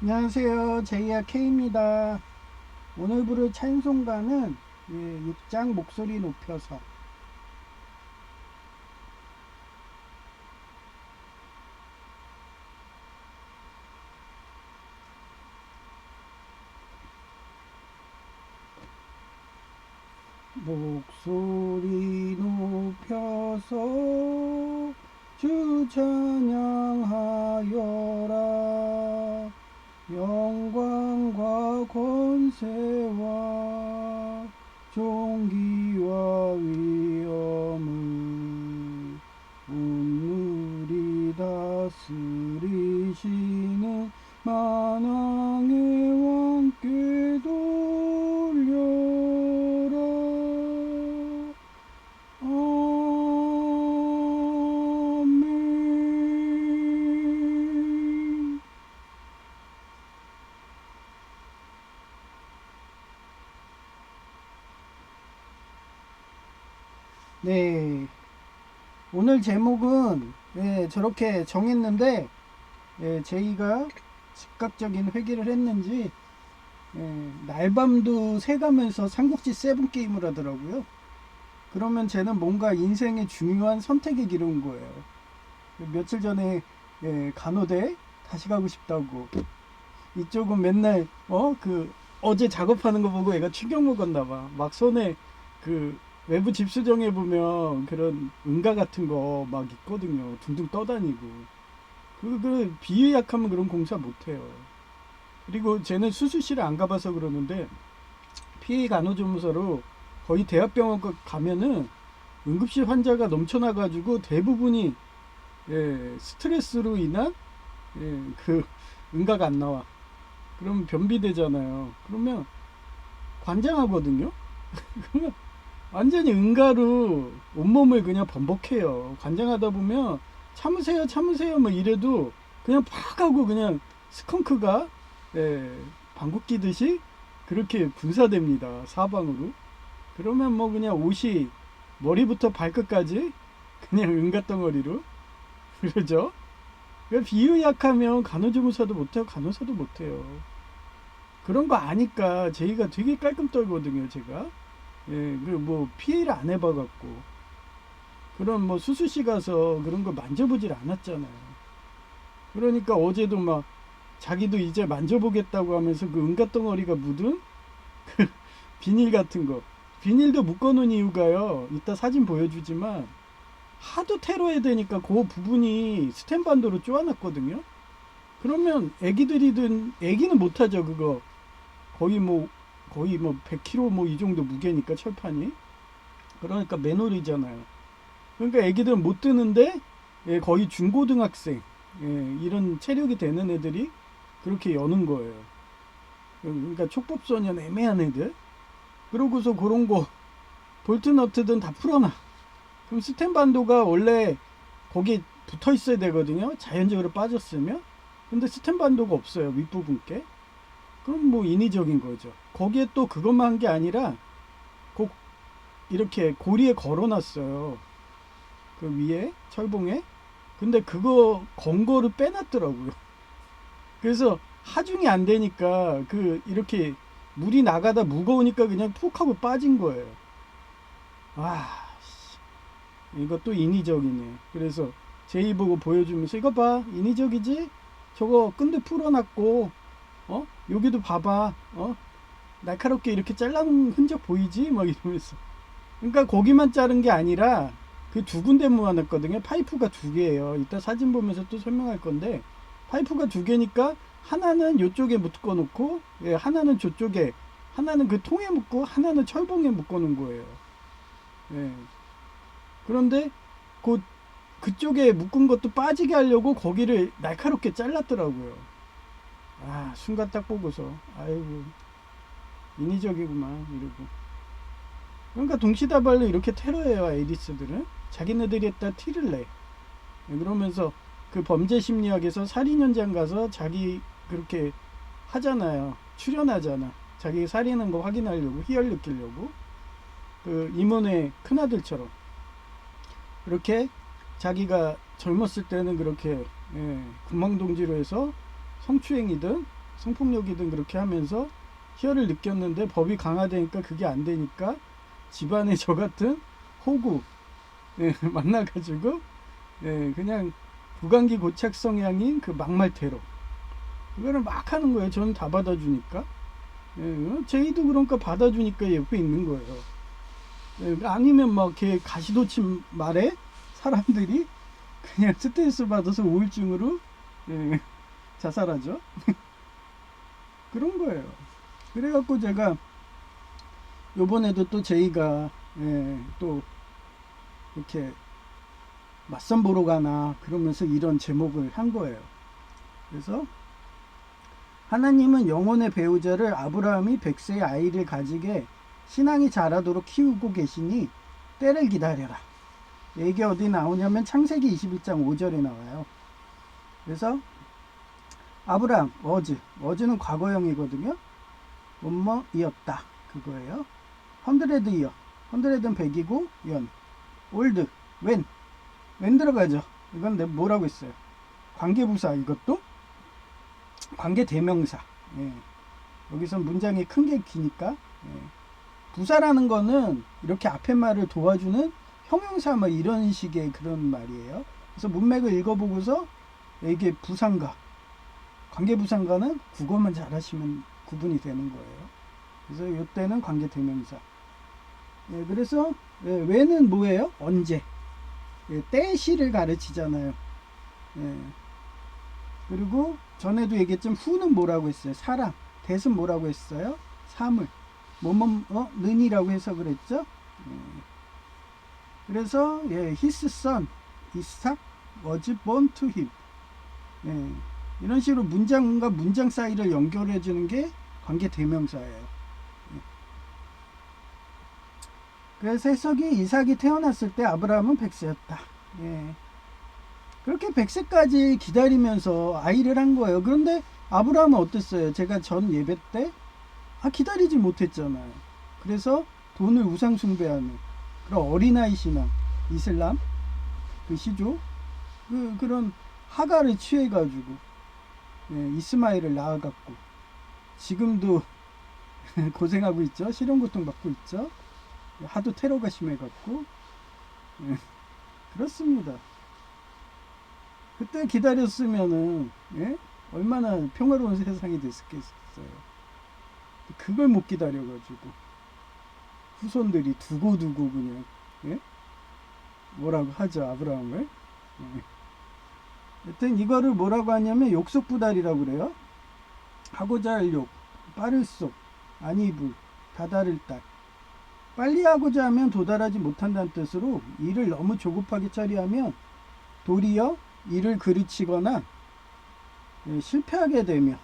안녕하세요. 제이야 K입니다. 오늘 부를 찬송가는 6장 목소리 높여서. 목소리 높여서 주 찬양하여라. 영광과 권세와 존귀와 위엄을 온누리 다스리시는 만왕의 왕께 돌려라. 아멘. 네, 오늘 제목은 저렇게 정했는데 제이가 즉각적인 회귀를 했는지 날밤도 새가면서 삼국지 세븐 게임을 하더라고요. 그러면 쟤는 뭔가 인생의 중요한 선택의 길을 온 거예요. 며칠 전에 간호대 다시 가고 싶다고, 이쪽은 맨날 어제 작업하는 거 보고 애가 충격 먹었나 봐. 막 손에 그 외부 집수정해 보면 그런 응가 같은 거 막 있거든요. 둥둥 떠다니고. 그 비위 약하면 그런 공사 못 해요. 그리고 쟤는 수술실에 안 가봐서 그러는데 피해 간호조무사로 거의 대학병원 가면은 응급실 환자가 넘쳐나가지고 대부분이 스트레스로 인한 그 응가가 안 나와. 그러면 변비되잖아요. 그러면 관장하거든요. 그러면 완전히 응가로 온몸을 그냥 번복해요. 관장하다 보면 참으세요, 참으세요, 뭐 이래도 그냥 팍 하고 그냥 스컹크가 방귀 끼듯이 그렇게 분사됩니다. 사방으로. 그러면 뭐 그냥 옷이 머리부터 발끝까지 그냥 응가덩어리로 그러죠. 비위 약하면 간호조무사도 못해요, 간호사도 못해요. 그런 거 아니까 제이가 되게 깔끔 떨거든요, 제가. 그 뭐 피해를 안 해봐갖고 그런 뭐 수술실 가서 그런 거 만져보질 않았잖아요. 그러니까 어제도 막 자기도 이제 만져보겠다고 하면서 그 응가덩어리가 묻은 그 비닐 같은 거, 비닐도 묶어놓은 이유가요, 이따 사진 보여주지만 하도 테러해야 되니까 그 부분이 스텐반도로 쪼아놨거든요. 그러면 애기들이든, 애기는 못하죠 그거. 거의 뭐 100kg 뭐 이 정도 무게니까 철판이. 그러니까 맨홀이잖아요. 그러니까 애기들은 못 드는데 거의 중고등학생 이런 체력이 되는 애들이 그렇게 여는 거예요. 그러니까 촉법소년 애매한 애들. 그러고서 그런 거 볼트 너트든 다 풀어놔. 그럼 스텐반도가 원래 거기에 붙어 있어야 되거든요. 자연적으로 빠졌으면. 근데 스텐반도가 없어요, 윗부분께. 그럼 뭐 인위적인 거죠. 거기에 또 그것만 한 게 아니라 꼭 이렇게 고리에 걸어놨어요. 그 위에 철봉에. 근데 그거 건 거를 빼놨더라고요. 그래서 하중이 안 되니까 그 이렇게 물이 나가다 무거우니까 그냥 푹 하고 빠진 거예요. 아, 이것도 인위적이네. 그래서 제이 보고 보여주면서 이거 봐, 인위적이지? 저거 끈도 풀어놨고 여기도 봐봐, 날카롭게 이렇게 잘라놓은 흔적 보이지? 막 이러면서. 그러니까 거기만 자른 게 아니라 그 두 군데 모아놨거든요. 파이프가 두 개예요. 이따 사진 보면서 또 설명할 건데, 파이프가 두 개니까 하나는 이쪽에 묶어 놓고 하나는 저쪽에, 하나는 그 통에 묶고 하나는 철봉에 묶어 놓은 거예요. 예. 그런데 그 그쪽에 묶은 것도 빠지게 하려고 거기를 날카롭게 잘랐더라고요. 아, 순간 딱 보고서 아이고 인위적이구만 이러고. 그러니까 동시다발로 이렇게 테러해요, 에이디스들은. 자기네들이 했다 티를 내. 그러면서 그 범죄 심리학에서 살인 현장 가서 자기 그렇게 하잖아요. 출연하잖아. 자기 살인한 거 확인하려고, 희열 느끼려고. 그 임원의 큰아들처럼. 그렇게 자기가 젊었을 때는 그렇게 군망동지로 해서 성추행이든 성폭력이든 그렇게 하면서 희열을 느꼈는데 법이 강화되니까 그게 안 되니까 집안에 저 같은 호구 예, 만나가지고 예, 그냥 부강기 고착 성향인 그 막말 테러 그거를 막 하는 거예요. 저는 다 받아주니까 예, 제이도 그러니까 받아주니까 옆에 있는 거예요. 예, 아니면 막 걔 가시도친 말에 사람들이 그냥 스트레스 받아서 우울증으로 예, 자살하죠. 그런 거예요. 그래갖고 제가 요번에도 또 제이가 예, 또 이렇게 맞선 보러 가나 그러면서 이런 제목을 한 거예요. 그래서 하나님은 영혼의 배우자를 아브라함이 100세의 아이를 가지게 신앙이 자라도록 키우고 계시니 때를 기다려라. 이게 어디 나오냐면 창세기 21장 5절에 나와요. 그래서 아브라함 어즈는 과거형이거든요. 뭐뭐이었다 그거예요. 헌드레드이어 헌드레드는 100이고 연 올드 웬 들어가죠. 이건 내가 뭐라고 했어요. 관계부사 이것도 관계대명사. 예. 여기서 문장이 큰 게 기니까 예. 부사라는 거는 이렇게 앞에 말을 도와주는 형용사 뭐 이런 식의 그런 말이에요. 그래서 문맥을 읽어보고서 이게 부상가 관계부상가는 국어만 잘하시면 구분이 되는 거예요. 그래서 이때는 관계대명사. 예, 그래서 예, 왜는 뭐예요? 언제 예, 때 시를 가르치잖아요. 예. 그리고 전에도 얘기했지만 후는 뭐라고 했어요? 사람. 대은 뭐라고 했어요? 사물. 는이라고 해석을 했죠. 예. 그래서 예, his son 이삭 was born to him. 예. 이런 식으로 문장과 문장 사이를 연결해 주는 게 관계 대명사예요. 예. 그래서 해석이 이삭이 태어났을 때 아브라함은 100세였다. 예. 그렇게 100세까지 기다리면서 아이를 한 거예요. 그런데 아브라함은 어땠어요? 제가 전 예배 때 기다리지 못했잖아요. 그래서 돈을 우상 숭배하는 그런 어린아이 신앙, 이슬람, 그 시조, 그런 하가를 취해가지고 예, 이스마엘을 낳아갖고 지금도 고생하고 있죠. 실형고통 받고 있죠. 하도 테러가 심해갖고 예, 그렇습니다. 그때 기다렸으면은 예? 얼마나 평화로운 세상이 됐겠어요. 그걸 못 기다려가지고 후손들이 두고두고 그냥 예? 뭐라고 하죠 아브라함을. 예. 여튼 이거를 뭐라고 하냐면 욕속부달이라고 그래요. 하고자 할 욕, 빠를 속, 안이불, 다다를 딸. 빨리 하고자 하면 도달하지 못한다는 뜻으로 일을 너무 조급하게 처리하면 도리어 일을 그르치거나 예, 실패하게 되며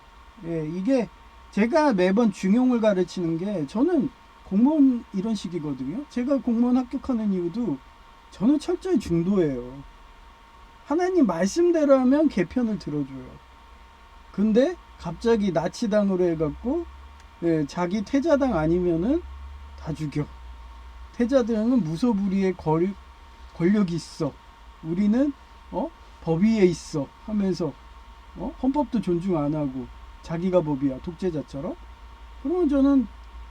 예, 이게 제가 매번 중용을 가르치는 게 저는 공무원 이런 식이거든요. 제가 공무원 합격하는 이유도 저는 철저히 중도예요. 하나님 말씀대로 하면 개편을 들어줘요. 근데 갑자기 나치당으로 해갖고 예, 자기 태자당 아니면은 다 죽여. 태자당은 무소불위의 권력이 있어. 우리는 법 위에 있어 하면서 헌법도 존중 안 하고 자기가 법이야 독재자처럼. 그러면 저는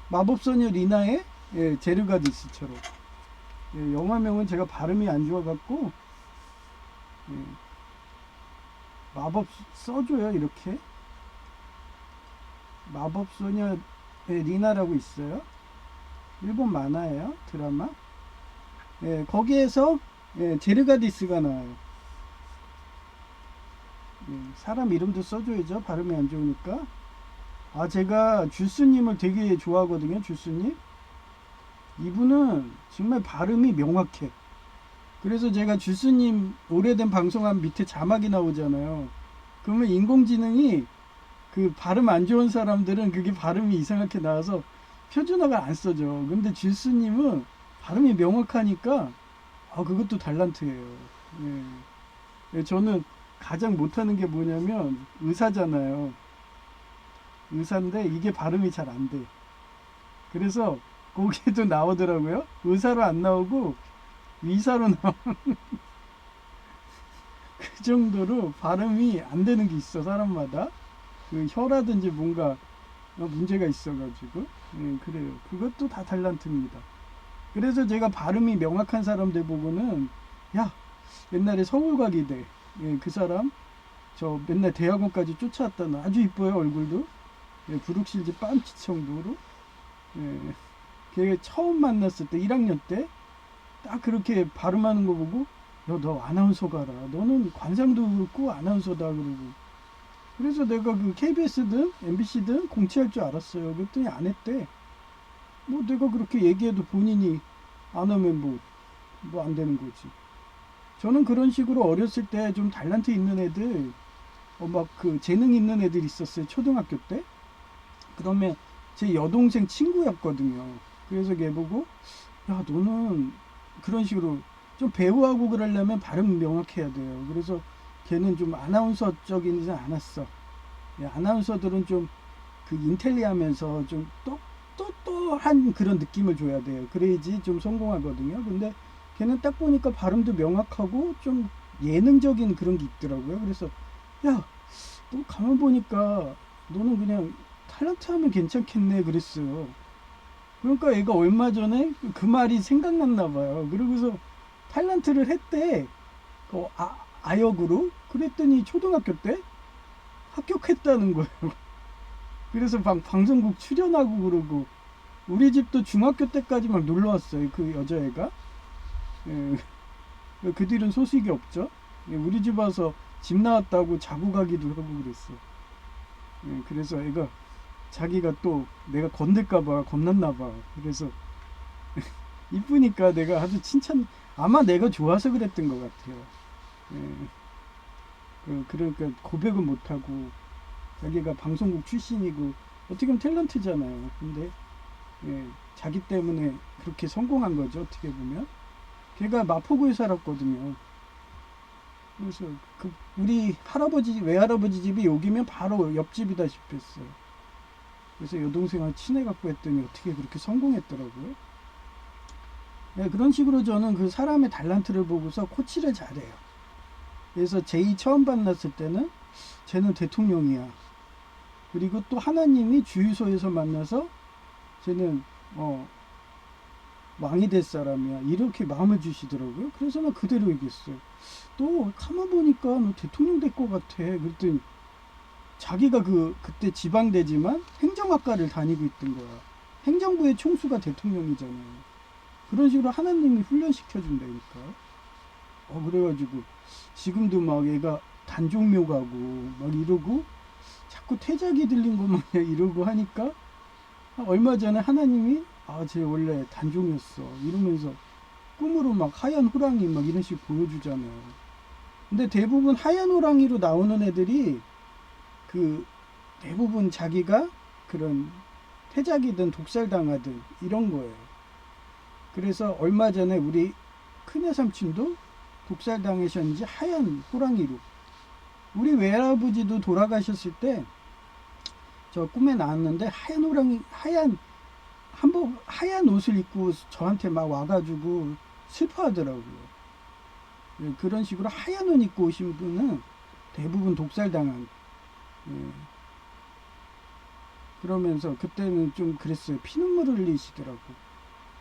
마법소녀 리나의 예, 제르가디스처럼 예, 영화명은 제가 발음이 안 좋아갖고 예, 마법 써줘요. 이렇게 마법소녀 리나라고 있어요. 일본 만화예요. 드라마. 예, 거기에서 예, 제르가디스가 나와요. 예, 사람 이름도 써줘야죠. 발음이 안 좋으니까. 제가 주스님을 되게 좋아하거든요. 주스님. 이분은 정말 발음이 명확해. 그래서 제가 주스님 오래된 방송하면 밑에 자막이 나오잖아요. 그러면 인공지능이 그 발음 안 좋은 사람들은 그게 발음이 이상하게 나와서 표준어가 안 써져. 근데 주스님은 발음이 명확하니까 그것도 달란트예요. 예. 예, 저는 가장 못하는 게 뭐냐면 의사잖아요. 의사인데 이게 발음이 잘 안 돼. 그래서 거기에도 나오더라고요. 의사로 안 나오고 의사로 나오는 그 정도로 발음이 안 되는 게 있어 사람마다. 그 혀라든지 뭔가 문제가 있어가지고 그래요. 그것도 다 달란트입니다. 그래서 제가 발음이 명확한 사람들 보고는 야 옛날에 서울과기대 그 사람 저 맨날 대학원까지 쫓아왔다는 아주 이뻐요 얼굴도 브룩실즈 빤치 정도로 걔 처음 만났을 때 1학년 때 딱 그렇게 발음하는 거 보고 야 너 아나운서 가라 너는 관상도 그렇고 아나운서다 그러고 그래서 내가 그 KBS든 MBC든 공채할 줄 알았어요. 그랬더니 안 했대. 뭐 내가 그렇게 얘기해도 본인이 안 하면 뭐 안 되는 거지. 저는 그런 식으로 어렸을 때 좀 달란트 있는 애들 막 그 재능 있는 애들 있었어요. 초등학교 때. 그러면 제 여동생 친구였거든요. 그래서 걔 보고 야 너는 그런 식으로 좀 배우하고 그러려면 발음 명확해야 돼요. 그래서 걔는 좀 아나운서 쪽이지 않았어. 아나운서들은 좀 그 인텔리하면서 좀 또또또한 그런 느낌을 줘야 돼요. 그래야지 좀 성공하거든요. 근데 걔는 딱 보니까 발음도 명확하고 좀 예능적인 그런 게 있더라고요. 그래서 야, 너 가만 보니까 너는 그냥 탤런트 하면 괜찮겠네 그랬어요. 그러니까 얘가 얼마 전에 그 말이 생각났나 봐요. 그러고서 탤런트를 했대. 아역으로. 그랬더니 초등학교 때 합격했다는 거예요. 그래서 방송국 출연하고 그러고 우리 집도 중학교 때까지 막 놀러 왔어요. 그 여자애가. 예, 그 뒤는 소식이 없죠. 예, 우리 집 와서 집 나왔다고 자고 가기도 하고 그랬어. 예, 그래서 애가 자기가 또 내가 건들까봐 겁났나봐. 그래서 이쁘니까 내가 아주 칭찬 아마 내가 좋아서 그랬던 것 같아요. 예, 그러니까 고백은 못하고 자기가 방송국 출신이고 어떻게 보면 탤런트잖아요. 근데 자기 때문에 그렇게 성공한 거죠. 어떻게 보면 걔가 마포구에 살았거든요. 그래서 우리 할아버지 외할아버지 집이 여기면 바로 옆집이다시피 했어요. 그래서 여동생을 친해갖고 했더니 어떻게 그렇게 성공했더라고요. 그런 식으로 저는 그 사람의 달란트를 보고서 코치를 잘해요. 그래서 제이 처음 만났을 때는 쟤는 대통령이야. 그리고 또 하나님이 주유소에서 만나서 쟤는 왕이 될 사람이야. 이렇게 마음을 주시더라고요. 그래서 나 그대로 얘기했어요. 또 가만 보니까 너 대통령 될 것 같아. 그랬더니 자기가 그때 지방대지만 행정학과를 다니고 있던 거야. 행정부의 총수가 대통령이잖아요. 그런 식으로 하나님이 훈련시켜준다니까. 그래가지고 지금도 막 얘가 단종묘 가고 막 이러고 자꾸 태작이 들린 것만 이러고 하니까 얼마 전에 하나님이 쟤 원래 단종이었어 이러면서 꿈으로 막 하얀 호랑이 막 이런 식 보여주잖아요. 근데 대부분 하얀 호랑이로 나오는 애들이 대부분 자기가 그런 태작이든 독살당하든 이런 거예요. 그래서 얼마 전에 우리 큰애 삼촌도 독살당하셨는지 하얀 호랑이로 우리 외할아버지도 돌아가셨을 때 저 꿈에 나왔는데 하얀 호랑이 한복 하얀 옷을 입고 저한테 막 와가지고 슬퍼하더라고요. 그런 식으로 하얀 옷 입고 오신 분은 대부분 독살당한. 그러면서 그때는 좀 그랬어요. 피눈물을 흘리시더라고.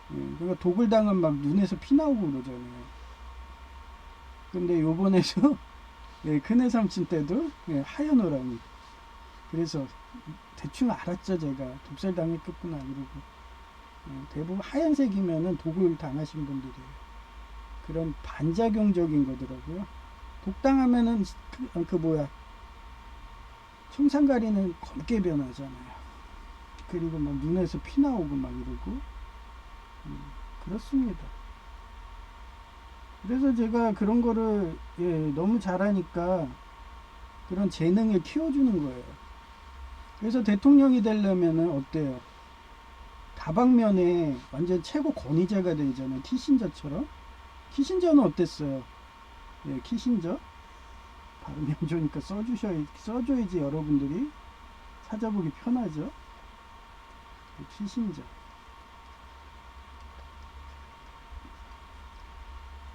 그러니까 독을 당한 막 눈에서 피 나오고 그러잖아요. 근데 요번에도 큰애 삼촌 때도 하얀 호랑이. 그래서 대충 알았죠. 제가 독살 당했겠구나 이러고. 대부분 하얀색이면은 독을 당하신 분들이에요. 그런 반작용적인 거더라고요. 독당하면은 청산가리는 검게 변하잖아요. 그리고 막 눈에서 피 나오고 막 이러고. 그렇습니다. 그래서 제가 그런 거를 너무 잘하니까 그런 재능을 키워주는 거예요. 그래서 대통령이 되려면은 어때요? 다방면에 완전 최고 권위자가 되잖아요. 키신저처럼. 키신저는 어땠어요? 키신저. 발음이 안 좋으니까 써줘야지 여러분들이 찾아보기 편하죠. 키신저.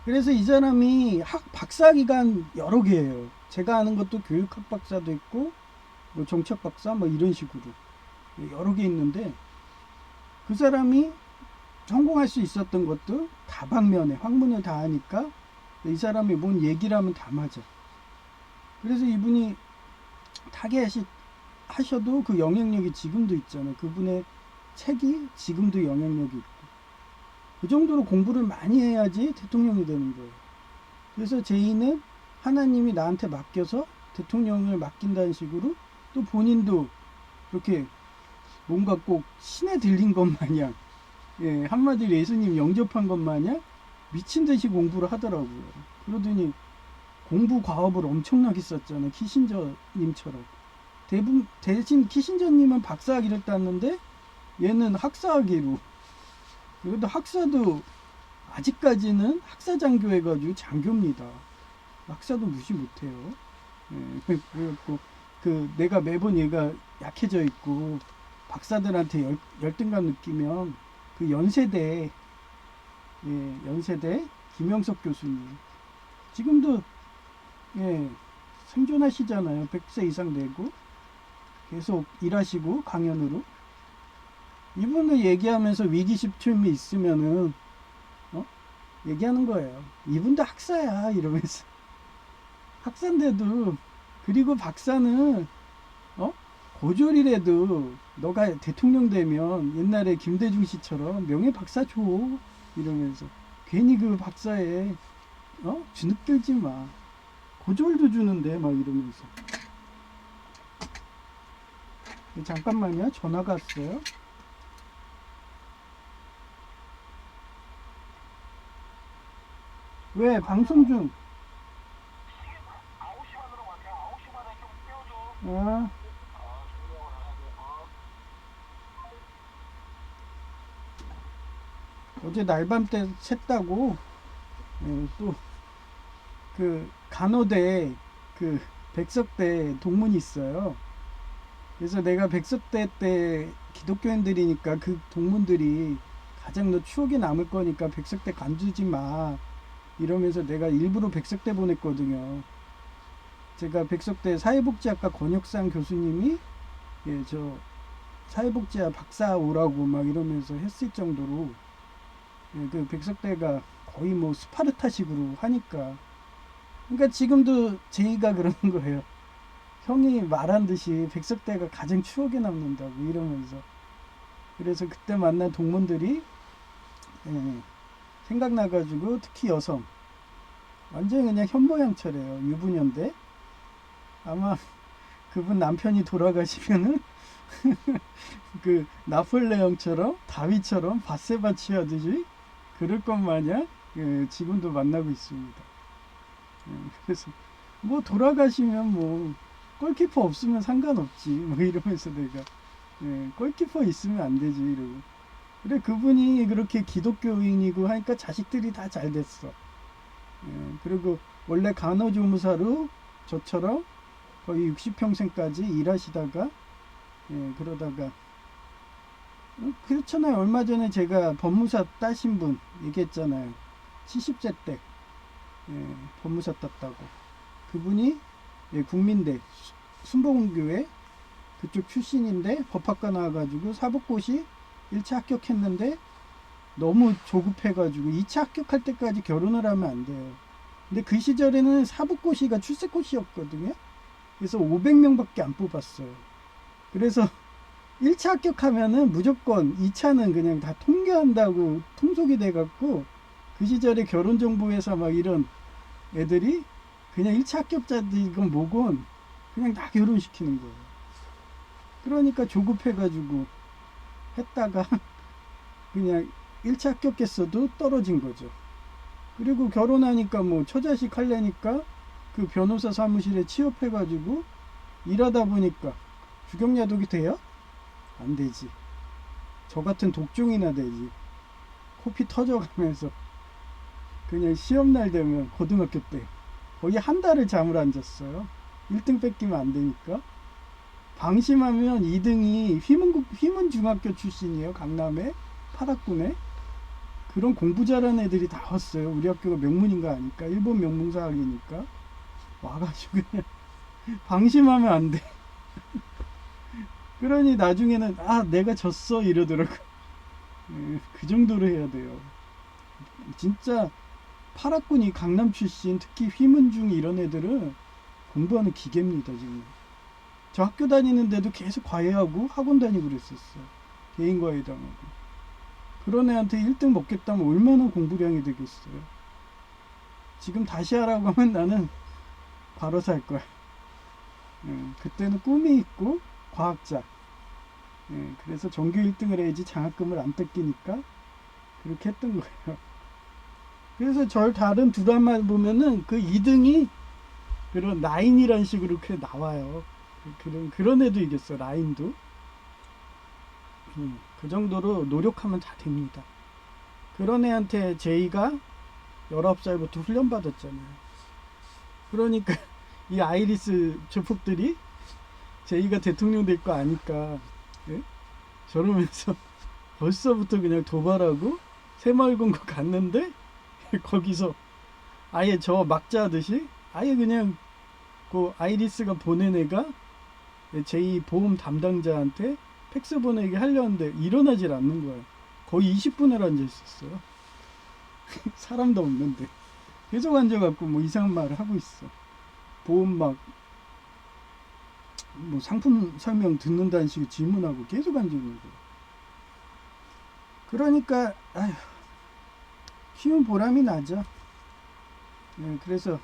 그래서 이 사람이 박사기관 여러 개예요. 제가 아는 것도 교육학 박사도 있고 뭐 정책 박사 뭐 이런 식으로 여러 개 있는데, 그 사람이 성공할 수 있었던 것도 다방면에 학문을 다 하니까 이 사람이 뭔 얘기를 하면 다 맞아. 그래서 이분이 타계하셔도 그 영향력이 지금도 있잖아요. 그분의 책이 지금도 영향력이 있고, 그 정도로 공부를 많이 해야지 대통령이 되는 거예요. 그래서 제의는 하나님이 나한테 맡겨서 대통령을 맡긴다는 식으로, 또 본인도 그렇게 뭔가 꼭 신에 들린 것 마냥, 한마디로 예수님 영접한 것 마냥 미친 듯이 공부를 하더라고요. 그러더니 공부 과업을 엄청나게 썼잖아요. 키신저님처럼. 대신 키신저님은 박사학위를 땄는데 얘는 학사학위로. 그래도 학사도 아직까지는 학사장교 해가지고 장교입니다. 학사도 무시 못해요. 그래갖고 내가 매번 얘가 약해져 있고 박사들한테 열등감 느끼면 그 연세대 김영석 교수님 지금도 생존하시잖아요. 100세 이상 되고 계속 일하시고 강연으로. 이분을 얘기하면서 위기 십출미 있으면은 얘기하는 거예요. 이분도 학사야 이러면서. 학사인데도, 그리고 박사는 고졸이라도 너가 대통령 되면 옛날에 김대중 씨처럼 명예 박사 줘 이러면서. 괜히 그 박사에 주눅 들지 마. 고졸도 주는데 막 이러면서. 잠깐만요. 전화가 왔어요. 왜? 방송 중. 아, 어제 날밤 때 샜다고. 또 그 간호대 그 백석대 동문이 있어요. 그래서 내가 백석대 때 기독교인들이니까 그 동문들이 가장 너 추억에 남을 거니까 백석대 간주지 마 이러면서 내가 일부러 백석대 보냈거든요. 제가 백석대 사회복지학과 권혁상 교수님이 저 사회복지학 박사 오라고 막 이러면서 했을 정도로 그 백석대가 거의 뭐 스파르타식으로 하니까. 그러니까 지금도 제이가 그러는 거예요. 형이 말한 듯이 백석대가 가장 추억에 남는다고 이러면서. 그래서 그때 만난 동문들이 생각나가지고, 특히 여성 완전히 그냥 현모양처래요. 유부녀인데 아마 그분 남편이 돌아가시면은 그 나폴레옹처럼 다윗처럼 바세바 취하듯이 그럴 것 마냥 지금도 만나고 있습니다. 그래서 뭐 돌아가시면 뭐 골키퍼 없으면 상관없지 뭐 이러면서 내가 골키퍼 있으면 안 되지 이러고. 그래, 그분이 그렇게 기독교인이고 하니까 자식들이 다 잘 됐어. 그리고 원래 간호조무사로 저처럼 거의 60평생까지 일하시다가 그러다가 그렇잖아요. 얼마 전에 제가 법무사 따신 분 얘기했잖아요. 70세 때 법무사 땄다고. 그분이 국민대 순복음교회 그쪽 출신인데 법학과 나와가지고 사법고시 1차 합격했는데 너무 조급해가지고 2차 합격할 때까지 결혼을 하면 안 돼요. 근데 그 시절에는 사법고시가 출세코시였거든요. 그래서 500명밖에 안 뽑았어요. 그래서 1차 합격하면은 무조건 2차는 그냥 다 통과한다고 통속이 돼갖고, 그 시절에 결혼정보회사 막 이런 애들이 그냥 1차 합격자들 이건 뭐건 그냥 다 결혼시키는 거예요. 그러니까 조급해가지고 했다가 그냥 1차 합격했어도 떨어진 거죠. 그리고 결혼하니까 뭐 처자식 하려니까 그 변호사 사무실에 취업해가지고 일하다 보니까 주경야독이 돼요? 안 되지. 저 같은 독종이나 되지. 코피 터져가면서 그냥 시험날 되면 고등학교 때 거의 한 달을 잠을 안 잤어요. 1등 뺏기면 안 되니까. 방심하면 2등이 휘문중학교 출신이에요. 강남에 8학군에. 그런 공부 잘하는 애들이 다 왔어요. 우리 학교가 명문인가 아니까. 일본 명문사학이니까 와가지고 그냥 방심하면 안 돼. 그러니 나중에는 아 내가 졌어 이러더라고. 예, 그 정도로 해야 돼요. 진짜 파라군이 강남 출신 특히 휘문중 이런 애들은 공부하는 기계입니다 지금. 저 학교 다니는데도 계속 과외하고 학원 다니고 그랬었어. 개인 과외 당하고. 그런 애한테 1등 먹겠다면 얼마나 공부량이 되겠어요. 지금 다시 하라고 하면 나는 바로 살 거야. 예, 그때는 꿈이 있고 과학자. 예, 그래서 전교 1등을 해야지 장학금을 안 뺏기니까 그렇게 했던 거예요. 그래서 절 다른 드라마 보면은 그 2등이 그런 라인이란 식으로 그렇게 나와요. 그런 애도 이겼어. 라인도. 그 정도로 노력하면 다 됩니다. 그런 애한테 제이가 19살부터 훈련받았잖아요. 그러니까 이 아이리스 조폭들이 제이가 대통령 될 거 아니까 예? 저러면서 벌써부터 그냥 도발하고 새마을금고 갔는데 거기서 아예 저 막자 하듯이 아예 그냥 그 아이리스가 보낸 애가 제이 보험 담당자한테 팩스 보내기 하려는데 일어나질 않는 거야. 거의 20분을 앉아 있었어요. 사람도 없는데 계속 앉아갖고 뭐 이상한 말을 하고 있어. 보험 막 뭐 상품 설명 듣는다는 식으로 질문하고 계속 앉아 있는 거야. 그러니까 아휴, 쉬운 보람이 나죠. 네, 그래서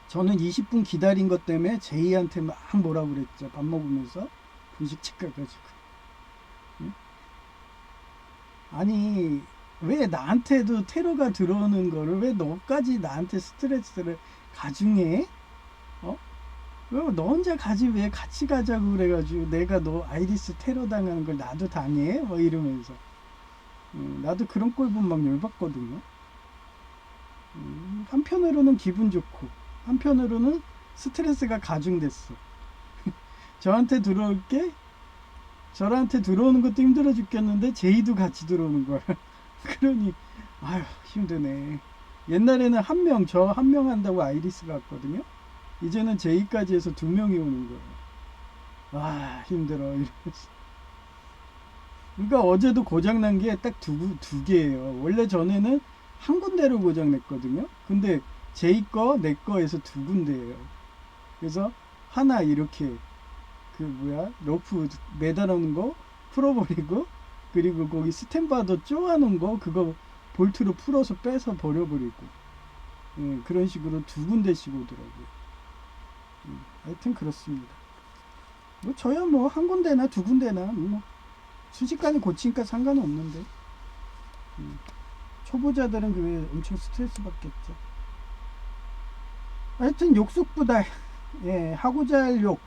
저는 20분 기다린 것 때문에 제이한테 막 뭐라고 그랬죠. 밥 먹으면서 분식집 가가지고. 응? 아니 왜 나한테도 테러가 들어오는 거를 왜 너까지 나한테 스트레스를 가중해? 어? 왜 너 혼자 가지 왜 같이 가자고 그래가지고 내가 너 아이리스 테러 당하는 걸 나도 당해? 뭐 이러면서 나도 그런 꼴 보면 막 열받거든요. 한편으로는 기분 좋고 한편으로는 스트레스가 가중됐어. 저한테 들어올 게 저한테 들어오는 것도 힘들어 죽겠는데 제이도 같이 들어오는 거야. 그러니 아휴 힘드네. 옛날에는 한 명 저 한 명 한다고 아이리스가 왔거든요. 이제는 제이까지 해서 2명이 오는 거예요. 와 힘들어 이러면서. 그러니까 어제도 고장난 게 딱 두 개예요. 원래 전에는 한 군데로 고장냈거든요. 근데 제이 거, 내 거에서 2군데예요. 그래서 하나 이렇게 그 뭐야 로프 매달아놓은 거 풀어버리고 그리고 거기 스탠바도 쪼아놓은 거 그거 볼트로 풀어서 빼서 버려버리고 예, 그런 식으로 2군데씩 오더라고요. 하여튼 그렇습니다. 뭐 저야 뭐 한 군데나 2군데나 뭐 순식간에 고치니까 상관은 없는데 초보자들은 그게 엄청 스트레스 받겠죠. 하여튼 욕숙부달 예, 하고자 할 욕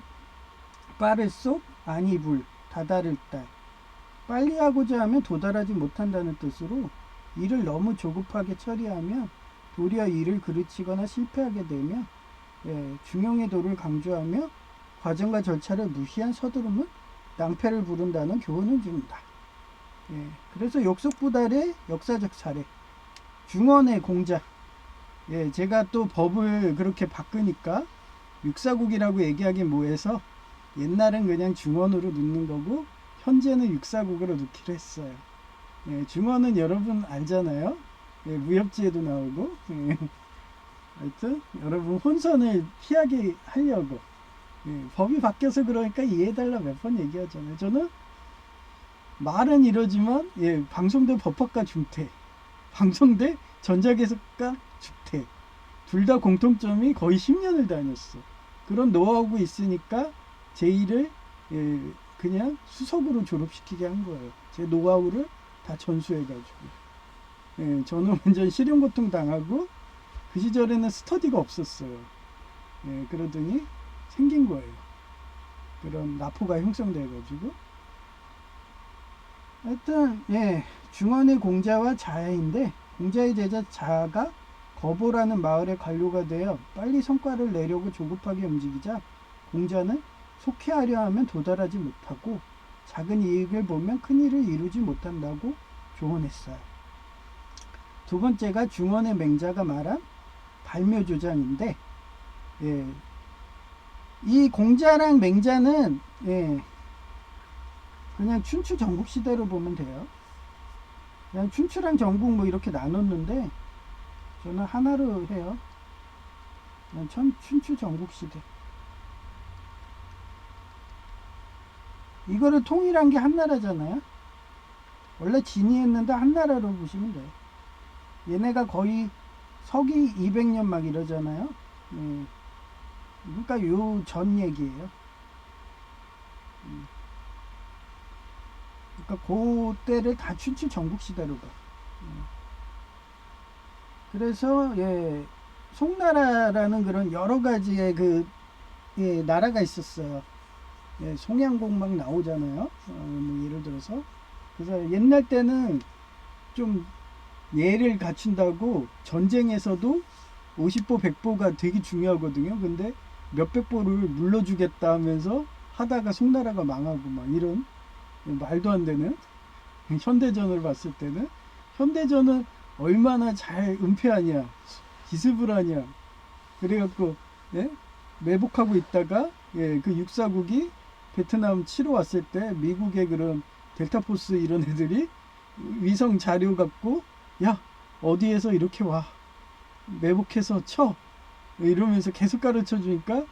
빠를 속 아니 불 다다를 딸 빨리 하고자 하면 도달하지 못한다는 뜻으로 일을 너무 조급하게 처리하면 도리어 일을 그르치거나 실패하게 되며 예, 중용의 도를 강조하며 과정과 절차를 무시한 서두름은 낭패를 부른다는 교훈을 줍니다. 예, 그래서 욕숙부달의 역사적 사례 중원의 공자 예, 제가 또 법을 그렇게 바꾸니까 육사국이라고 얘기하기 뭐해서 옛날엔 그냥 중원으로 넣는 거고 현재는 육사국으로 넣기로 했어요. 예, 중원은 여러분 알잖아요. 예, 무협지에도 나오고 예. 하여튼 여러분 혼선을 피하게 하려고 예, 법이 바뀌어서 그러니까 이해해달라 몇 번 얘기하잖아요. 저는 말은 이러지만 예, 방송대 법학과 중퇴 방송대 전자기술과 중퇴 둘 다 공통점이 거의 10년을 다녔어. 그런 노하우가 있으니까 제2를 예, 그냥 수석으로 졸업시키게 한 거예요. 제 노하우를 다 전수해가지고 예, 저는 완전 실용고통 당하고 그 시절에는 스터디가 없었어요. 예, 그러더니 생긴 거예요. 그런 나포가 형성돼가지고 하여튼 예, 중원의 공자와 자야인데 공자의 제자 자가 거보라는 마을의 관료가 되어 빨리 성과를 내려고 조급하게 움직이자 공자는 속히 하려 하면 도달하지 못하고 작은 이익을 보면 큰 일을 이루지 못한다고 조언했어요. 두 번째가 중원의 맹자가 말한 발묘조장인데 예, 이 공자랑 맹자는 예, 그냥 춘추 전국 시대로 보면 돼요. 그냥 춘추랑 전국 뭐 이렇게 나눴는데 저는 하나로 해요. 그냥 춘추 전국 시대. 이거를 통일한 게 한나라잖아요. 원래 진이했는데 한나라로 보시면 돼요. 얘네가 거의 서기 200년 막 이러잖아요. 예. 그러니까 요 전 얘기예요. 그러니까 그때를 다 춘추 전국 시대로 봐. 그래서 예, 송나라라는 그런 여러 가지의 그 예, 나라가 있었어요. 예, 송양국 막 나오잖아요. 뭐 예를 들어서 그래서 옛날 때는 좀 예를 갖춘다고 전쟁에서도 50보 100보가 되게 중요하거든요. 근데 몇백 보를 물러주겠다 하면서 하다가 송나라가 망하고 막 이런 말도 안 되는 현대전을 봤을 때는 현대전은 얼마나 잘 은폐하냐 기습을 하냐 그래갖고 예? 매복하고 있다가 예, 그 육사국이 베트남 치러 왔을 때 미국의 그런 델타포스 이런 애들이 위성 자료 갖고 야 어디에서 이렇게 와 매복해서 쳐 이러면서 계속 가르쳐 주니까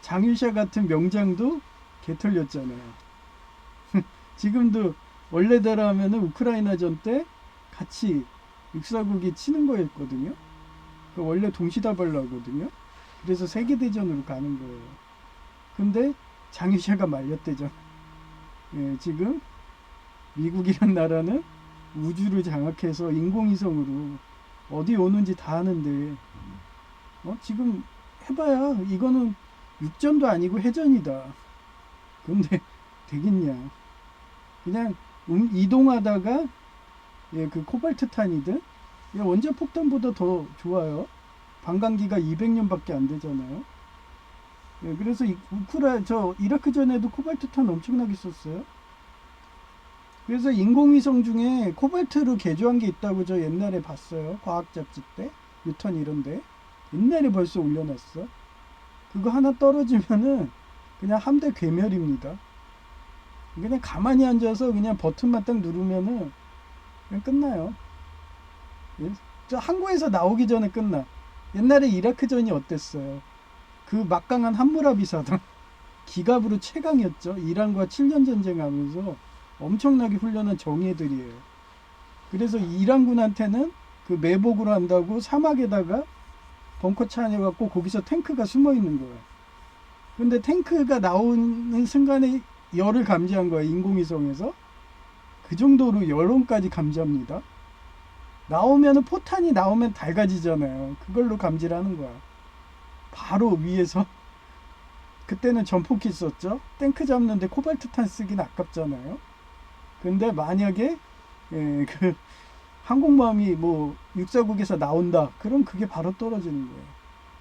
장유샤 같은 명장도 개털렸잖아요. 지금도 원래대로 하면은 우크라이나전 때 같이 육사국이 치는 거였거든요. 원래 동시다발로하거든요. 그래서 세계대전으로 가는 거예요. 근데 장유샤가 말렸대죠. 예, 지금 미국이란 나라는 우주를 장악해서 인공위성으로 어디 오는지 다 아는데 지금 해봐야 이거는 육전도 아니고 해전이다. 근데 되겠냐. 그냥 이동하다가 예, 그 코발트탄이든 원자 폭탄보다 더 좋아요. 반감기가 200년밖에 안 되잖아요. 예, 그래서 이라크 전에도 코발트탄 엄청나게 썼어요. 그래서 인공위성 중에 코발트로 개조한 게 있다고 저 옛날에 봤어요. 과학 잡지 때 뉴턴 이런데 옛날에 벌써 올려놨어. 그거 하나 떨어지면은 그냥 함대 괴멸입니다. 그냥 가만히 앉아서 그냥 버튼만 딱 누르면은 그냥 끝나요. 예? 저 항구에서 나오기 전에 끝나. 옛날에 이라크전이 어땠어요? 그 막강한 함무라비 사단 기갑으로 최강이었죠. 이란과 7년 전쟁하면서 엄청나게 훈련한 정예들이에요. 그래서 이란군한테는 그 매복으로 한다고 사막에다가 벙커 차려갖고 거기서 탱크가 숨어 있는 거예요. 근데 탱크가 나오는 순간에 열을 감지한 거예요. 인공위성에서. 그 정도로 열온까지 감지합니다. 나오면은 포탄이 나오면 달가지잖아요. 그걸로 감지를 하는 거야. 바로 위에서. 그때는 전폭기 썼죠. 탱크 잡는데 코발트탄 쓰긴 아깝잖아요. 근데 만약에 예, 그 항공모함이 뭐 육사국에서 나온다. 그럼 그게 바로 떨어지는 거예요.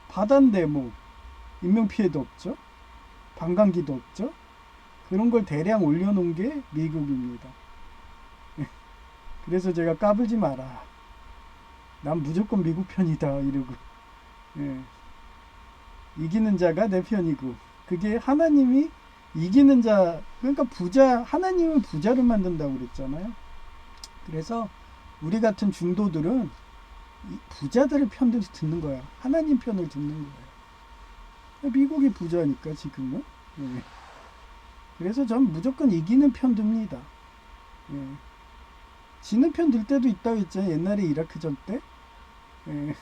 바다인데 뭐 인명피해도 없죠. 반감기도 없죠. 그런 걸 대량 올려놓은 게 미국입니다. 그래서 제가 까불지 마라. 난 무조건 미국 편이다 이러고 예. 이기는 자가 내 편이고 그게 하나님이 이기는 자 그러니까 하나님은 부자를 만든다고 그랬잖아요. 그래서 우리 같은 중도들은 부자들의 편들을 듣는 거야. 하나님 편을 듣는 거예요. 미국이 부자니까 지금은. 예. 그래서 전 무조건 이기는 편 듭니다. 예. 지는 편 들 때도 있다고 했잖아요. 옛날에 이라크전 때. 예.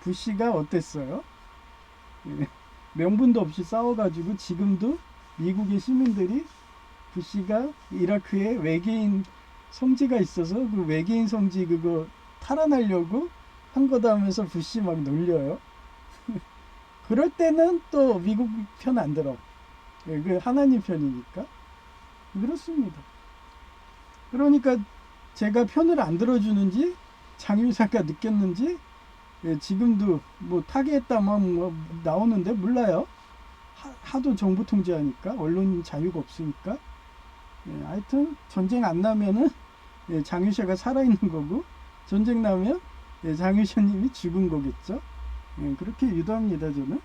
부시가 어땠어요? 예. 명분도 없이 싸워가지고 지금도 미국의 시민들이 부시가 이라크에 외계인 성지가 있어서 그 외계인 성지 그거 탈환하려고 한 거다 하면서 부시 막 놀려요. 그럴 때는 또 미국 편 안 들어. 예, 그 하나님 편이니까. 그렇습니다. 그러니까 제가 편을 안 들어주는지 장유사가 느꼈는지 예, 지금도 뭐 타계했다만 뭐 나오는데 몰라요. 하도 정부 통제하니까 언론 자유가 없으니까 예, 하여튼 전쟁 안 나면은 예, 장유샤가 살아있는 거고 전쟁 나면 예, 장유샤님이 죽은 거겠죠. 예, 그렇게 유도합니다 저는.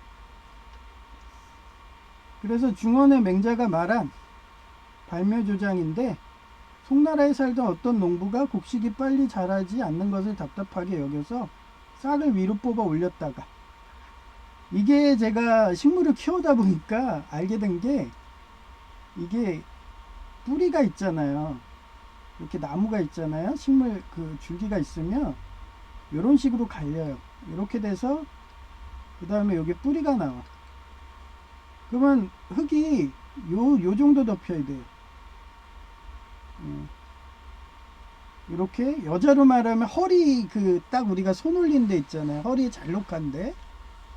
그래서 중원의 맹자가 말한 발묘조장인데, 송나라에 살던 어떤 농부가 곡식이 빨리 자라지 않는 것을 답답하게 여겨서 싹을 위로 뽑아 올렸다가, 이게 제가 식물을 키우다 보니까 알게 된 게, 이게 뿌리가 있잖아요. 이렇게 나무가 있잖아요. 식물 그 줄기가 있으면 이런 식으로 갈려요. 이렇게 돼서 그 다음에 여기 뿌리가 나와. 그러면 흙이 요 정도 덮여야 돼요. 이렇게 여자로 말하면 허리 그 딱 우리가 손 올린 데 있잖아요. 허리 잘록한데,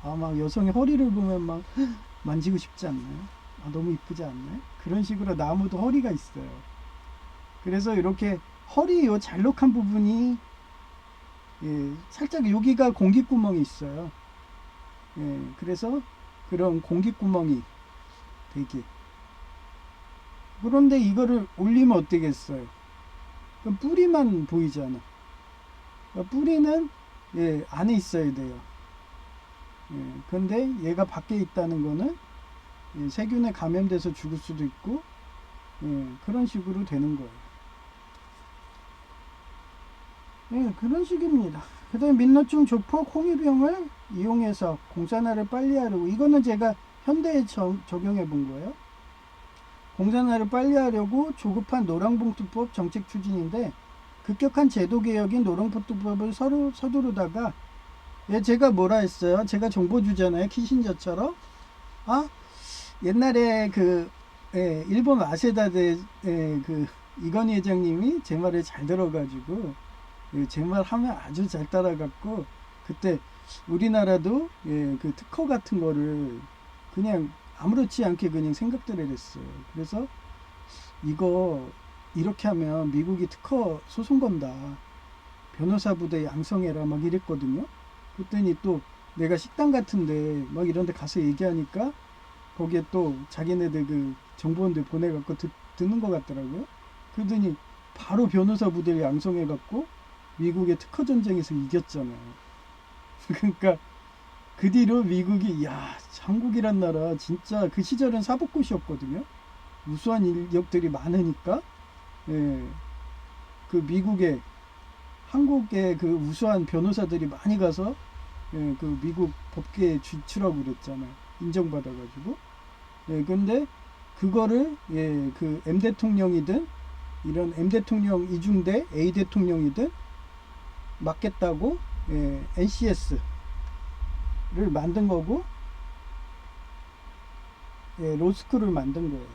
막 여성의 허리를 보면 막 만지고 싶지 않나요? 너무 이쁘지 않나요? 그런 식으로 나무도 허리가 있어요. 그래서 이렇게 허리 요 잘록한 부분이, 살짝 여기가 공기구멍이 있어요. 그래서 그런 공기구멍이 되게. 그런데 이거를 올리면 어떻겠어요? 그럼 뿌리만 보이잖아. 그러니까 뿌리는 안에 있어야 돼요. 근데 얘가 밖에 있다는 거는 세균에 감염돼서 죽을 수도 있고, 그런 식으로 되는 거예요. 그런 식입니다. 그 다음에 민노충, 조폭, 홍위병을 이용해서 공산화를 빨리 하려고, 이거는 제가 현대에 적용해 본 거예요. 공산화를 빨리 하려고 조급한 노랑봉투법 정책 추진인데, 급격한 제도 개혁인 노랑봉투법을 서두르다가, 제가 뭐라 했어요? 제가 정보 주잖아요. 키신저처럼. 옛날에 일본 와세다대 이건희 회장님이 제 말을 잘 들어가지고, 제 말 하면 아주 잘 따라갔고, 그때 우리나라도 그 특허 같은 거를 그냥 아무렇지 않게 그냥 생각들을 했어요. 그래서 이거 이렇게 하면 미국이 특허 소송 건다, 변호사 부대 양성해라 막 이랬거든요. 그랬더니 또 내가 식당 같은데 막 이런 데 가서 얘기하니까 거기에 또 자기네들 그 정보원들 보내갖고 듣는 것 같더라고요. 그러더니 바로 변호사 부대를 양성해갖고 미국의 특허 전쟁에서 이겼잖아요. 그러니까 그 뒤로 미국이, 한국이란 나라 진짜 그 시절은 사법고시였거든요. 우수한 인력들이 많으니까, 그 미국에, 한국에 그 우수한 변호사들이 많이 가서, 그 미국 법계에 진출하고 그랬잖아요. 인정받아가지고. 근데 그거를, 그 M 대통령이든, 이런 M 대통령 이중대 A 대통령이든 막겠다고, NCS를 만든 거고, 로스쿨을 만든 거예요.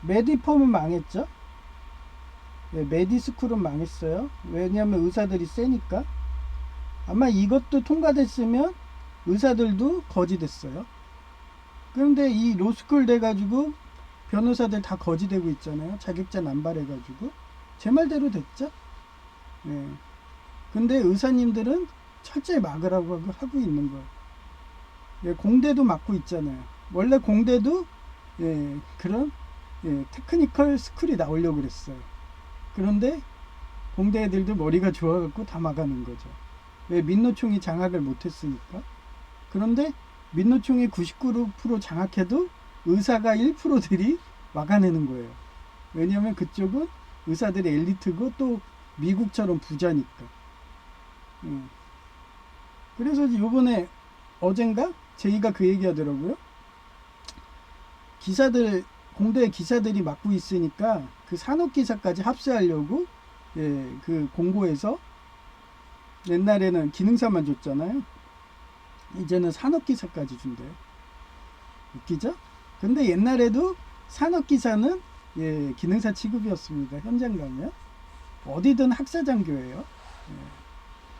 메디펌은 망했죠. 메디스쿨은 망했어요. 왜냐하면 의사들이 세니까. 아마 이것도 통과됐으면 의사들도 거지 됐어요. 그런데 이 로스쿨 돼가지고 변호사들 다 거지 되고 있잖아요. 자격자 남발해가지고. 제 말대로 됐죠. 근데 의사님들은 철저히 막으라고 하고 있는 거예요. 공대도 막고 있잖아요. 원래 공대도 그런 테크니컬 스쿨이 나오려고 그랬어요. 그런데 공대 애들도 머리가 좋아갖고 다 막아놓은 거죠. 왜? 민노총이 장악을 못했으니까. 그런데 민노총이 99% 장악해도 의사가 1%들이 막아내는 거예요. 왜냐하면 그쪽은 의사들의 엘리트고 또 미국처럼 부자니까. 그래서 요번에 어젠가 제이가 그 얘기 하더라고요. 공대 기사들이 맡고 있으니까 그 산업기사까지 합세하려고 그 공고에서, 옛날에는 기능사만 줬잖아요. 이제는 산업기사까지 준대요. 웃기죠? 근데 옛날에도 산업기사는 기능사 취급이었습니다. 현장 가면 어디든 학사장교예요.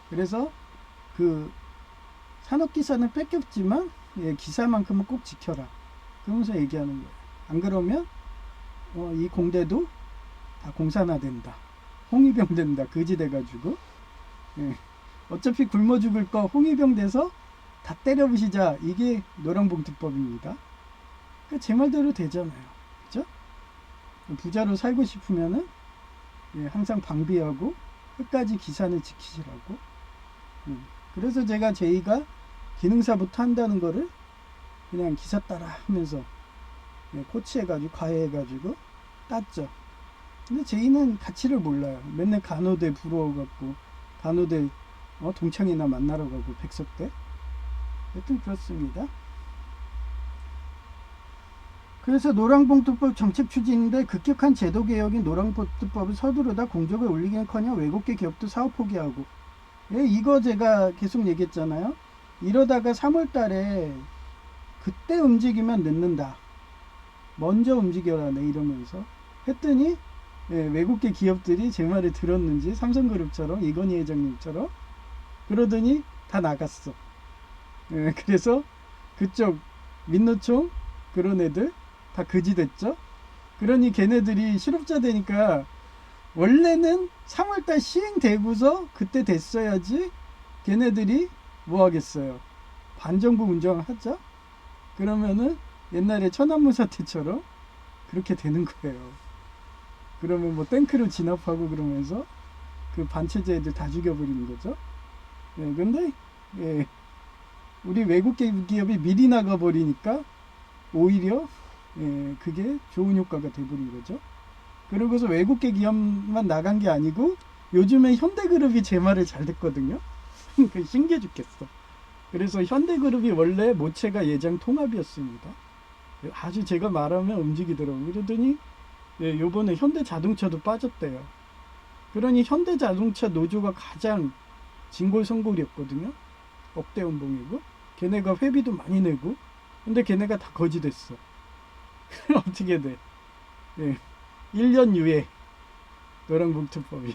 그래서 그 산업기사는 뺏겼지만 기사만큼은 꼭 지켜라, 그러면서 얘기하는 거예요. 안 그러면 이 공대도 다 공산화된다, 홍위병 된다, 거지 돼가지고, 어차피 굶어 죽을 거 홍위병 돼서 다 때려부시자, 이게 노랑봉투법입니다. 그러니까 제 말대로 되잖아요. 그죠? 부자로 살고 싶으면은 항상 방비하고 끝까지 기산을 지키시라고. 그래서 제가 제이가 기능사부터 한다는 거를 그냥 기사 따라 하면서 코치해가지고 과외해가지고 땄죠. 근데 제이는 가치를 몰라요. 맨날 간호대 부러워갖고 간호대 동창이나 만나러 가고 백석대. 여튼 그렇습니다. 그래서 노랑봉투법 정책 추진인데 급격한 제도개혁인 노랑봉투법을 서두르다 공적을 올리기는커녕 외국계 기업도 사업 포기하고, 이거 제가 계속 얘기했잖아요. 이러다가 3월달에 그때 움직이면 늦는다, 먼저 움직여라 네 이러면서 했더니 외국계 기업들이 제 말을 들었는지 삼성그룹처럼 이건희 회장님처럼 그러더니 다 나갔어. 그래서 그쪽 민노총 그런 애들 다 거지 됐죠. 그러니 걔네들이 실업자 되니까 원래는 3월달 시행되고서 그때 됐어야지 걔네들이 뭐 하겠어요. 반정부 운정하죠. 그러면은 옛날에 천안문 사태처럼 그렇게 되는 거예요. 그러면 뭐 탱크를 진압하고 그러면서 그 반체제 애들 다 죽여버리는 거죠. 근데 우리 외국 기업이 미리 나가버리니까 오히려 그게 좋은 효과가 돼버린 거죠. 그러고서 외국계 기업만 나간 게 아니고 요즘에 현대그룹이 제 말을 잘 듣거든요. 신기해 죽겠어. 그래서 현대그룹이 원래 모체가 예장 통합이었습니다. 아주 제가 말하면 움직이더라고요. 그러더니 요번에 현대자동차도 빠졌대요. 그러니 현대자동차 노조가 가장 진골성골이었거든요. 억대 연봉이고 걔네가 회비도 많이 내고, 근데 걔네가 다 거지 됐어. 어떻게 돼? 1년 유예 노랑봉투법이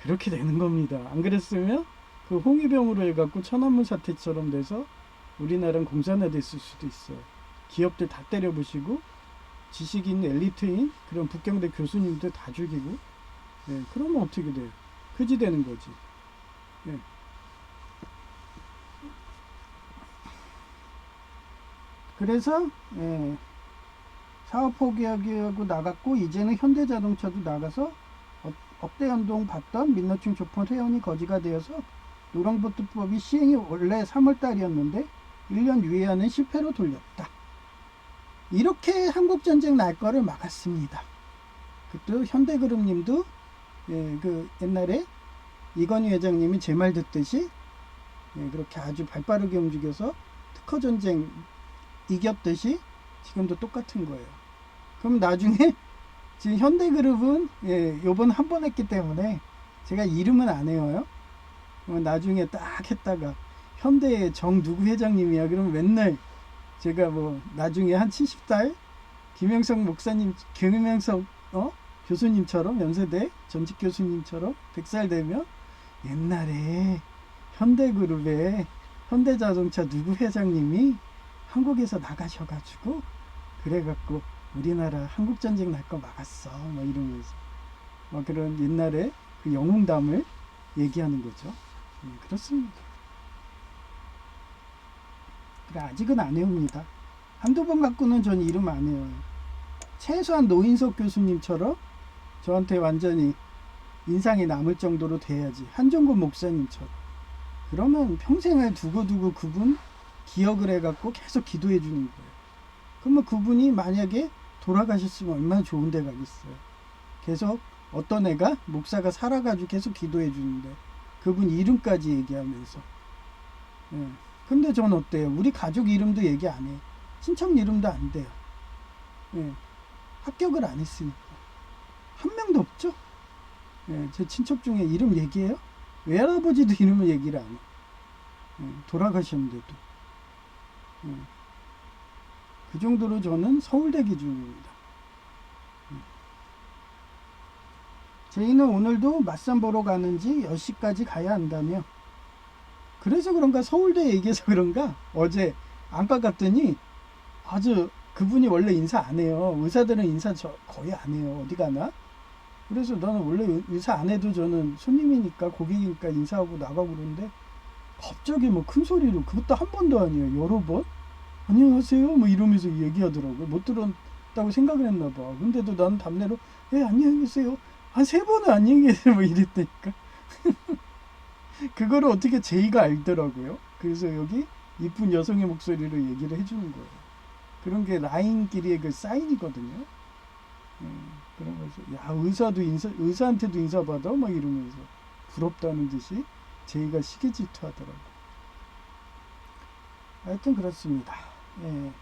그렇게 되는 겁니다. 안 그랬으면 그 홍위병으로 해갖고 천안문 사태처럼 돼서 우리나라는 공산화 됐을 수도 있어요. 기업들 다 때려부시고 지식인 엘리트인 그런 북경대 교수님들 다 죽이고, 그러면 어떻게 돼요? 그지 되는 거지. 그래서 사업 포기하고 나갔고, 이제는 현대자동차도 나가서 억대 연동 받던 민노총 조폭 회원이 거지가 되어서 노랑봉투법이 시행이 원래 3월달이었는데 1년 유예하는 실패로 돌렸다. 이렇게 한국전쟁 날 거를 막았습니다. 그것도 현대그룹님도 그 옛날에 이건희 회장님이 제 말 듣듯이 그렇게 아주 발빠르게 움직여서 특허전쟁 이겼듯이 지금도 똑같은 거예요. 그럼 나중에 지금 현대그룹은 요번 한 번 했기 때문에 제가 이름은 안 외워요. 나중에 딱 했다가 현대의 정 누구 회장님이야 그러면 맨날 제가 뭐 나중에 한 70달 김영석 목사님, 김영석 교수님처럼 연세대 전직 교수님처럼 100살 되면 옛날에 현대그룹의 현대자동차 누구 회장님이 한국에서 나가셔가지고 그래갖고 우리나라 한국전쟁 날 거 막았어 뭐 이러면서 막 그런 옛날에 그 영웅담을 얘기하는 거죠. 그렇습니다. 그래, 아직은 안 외웁니다. 한두 번 갖고는 전 이름 안 외워요. 최소한 노인석 교수님처럼 저한테 완전히 인상이 남을 정도로 돼야지. 한종건 목사님처럼. 그러면 평생을 두고두고 그분 기억을 해갖고 계속 기도해 주는 거예요. 그러면 그분이 만약에 돌아가셨으면 얼마나 좋은 데 가겠어요. 계속 어떤 애가 목사가 살아가지고 계속 기도해 주는데 그분 이름까지 얘기하면서. 근데 전 어때요? 우리 가족 이름도 얘기 안 해. 친척 이름도 안 돼요. 합격을 안 했으니까. 한 명도 없죠? 제 친척 중에 이름 얘기해요? 외할아버지도 이름을 얘기를 안 해. 돌아가셨는데도. 그 정도로 저는 서울대 기준입니다. 저희는 오늘도 맞선 보러 가는지 10시까지 가야 한다며. 그래서 그런가 서울대 얘기해서 그런가 어제 안과 갔더니 아주 그분이 원래 인사 안 해요. 의사들은 인사 거의 안 해요. 어디 가나? 그래서 나는 원래 의사 안 해도 저는 손님이니까 고객이니까 인사하고 나가고 그러는데 갑자기 뭐 큰 소리로, 그것도 한 번도 아니에요. 여러 번 안녕하세요 뭐 이러면서 얘기하더라고요. 못 들었다고 생각을 했나 봐. 근데도 나는 답례로 안녕히 계세요 한 3번은 안녕히 계세요 뭐 이랬다니까. 그거를 어떻게 제이가 알더라고요. 그래서 여기 이쁜 여성의 목소리로 얘기를 해주는 거예요. 그런 게 라인끼리의 그 사인이거든요. 그러면서 야 의사한테도 인사받아 막 이러면서 부럽다는 듯이 제이가 시기 질투하더라고. 하여튼 그렇습니다. 예.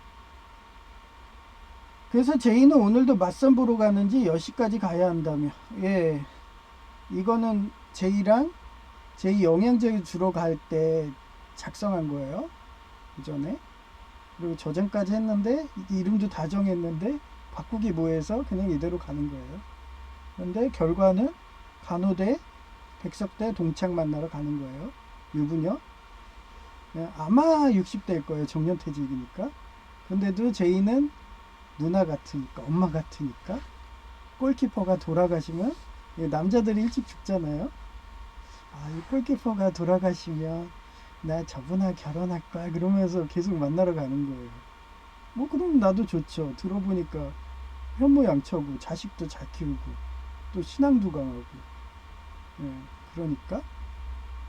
그래서 제이는 오늘도 맞선 보러 가는지 10시까지 가야 한다며. 예. 이거는 제이랑 제이 영양제 주러 갈 때 작성한 거예요. 그 전에. 그리고 저장까지 했는데 이름도 다 정했는데 바꾸기 뭐해서 그냥 이대로 가는 거예요. 그런데 결과는 간호대 백석대 동창 만나러 가는 거예요. 유부녀. 아마 60대일 거예요. 정년퇴직이니까. 근데도 제이는 누나 같으니까, 엄마 같으니까. 골키퍼가 돌아가시면 남자들이 일찍 죽잖아요. 이 골키퍼가 돌아가시면 나 저분하고 결혼할 거야 그러면서 계속 만나러 가는 거예요. 뭐 그럼 나도 좋죠. 들어보니까 현모양처고 자식도 잘 키우고 또 신앙도 강하고. 그러니까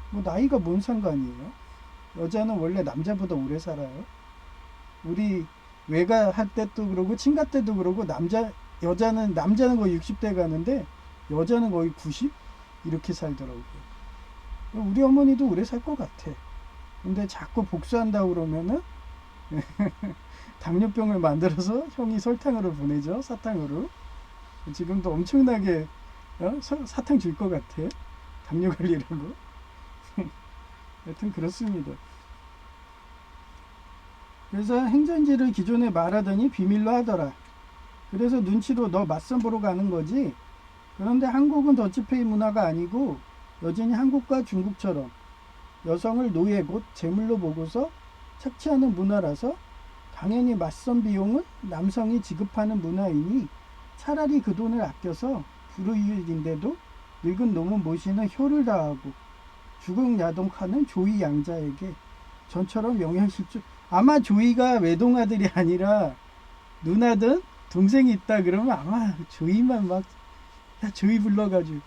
뭐 나이가 뭔 상관이에요. 여자는 원래 남자보다 오래 살아요. 우리 외가 할 때도 그러고 친가 때도 그러고 남자는 거의 60대 가는데 여자는 거의 90 이렇게 살더라고요. 우리 어머니도 오래 살 것 같아. 근데 자꾸 복수한다고 그러면은 당뇨병을 만들어서 형이 설탕으로 보내죠. 사탕으로. 지금도 엄청나게 사탕 줄 것 같아. 당뇨 관리라고. 하여튼 그렇습니다. 그래서 행전지를 기존에 말하더니 비밀로 하더라. 그래서 눈치로 너 맞선 보러 가는 거지. 그런데 한국은 더치페이 문화가 아니고 여전히 한국과 중국처럼 여성을 노예 곧 제물로 보고서 착취하는 문화라서 당연히 맞선 비용은 남성이 지급하는 문화이니 차라리 그 돈을 아껴서 불우이웃인데도 늙은 놈은 모시는 효를 다하고 죽은 야동하는 조이 양자에게 전처럼 영향실조. 아마 조이가 외동아들이 아니라 누나든 동생이 있다 그러면 아마 조이만 막 조이 불러가지고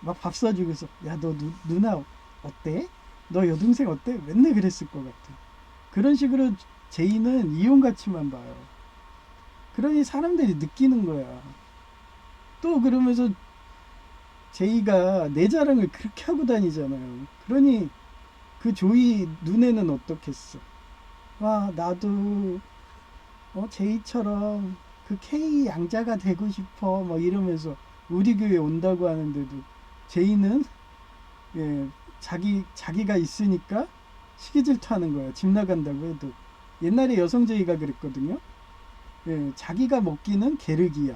막 밥 사주고서 야 너 누나 어때? 너 여동생 어때? 맨날 그랬을 것 같아. 그런 식으로 제이는 이용가치만 봐요. 그러니 사람들이 느끼는 거야. 또 그러면서 제이가 내 자랑을 그렇게 하고 다니잖아요. 그러니 그 조이 눈에는 어떻겠어. 와 나도 제이처럼 그 K 양자가 되고 싶어 뭐 이러면서 우리 교회 온다고 하는데도 제이는 자기가 있으니까 시기 질투하는 거야. 집 나간다고 해도. 옛날에 여성제이가 그랬거든요. 자기가 먹기는 게르기야.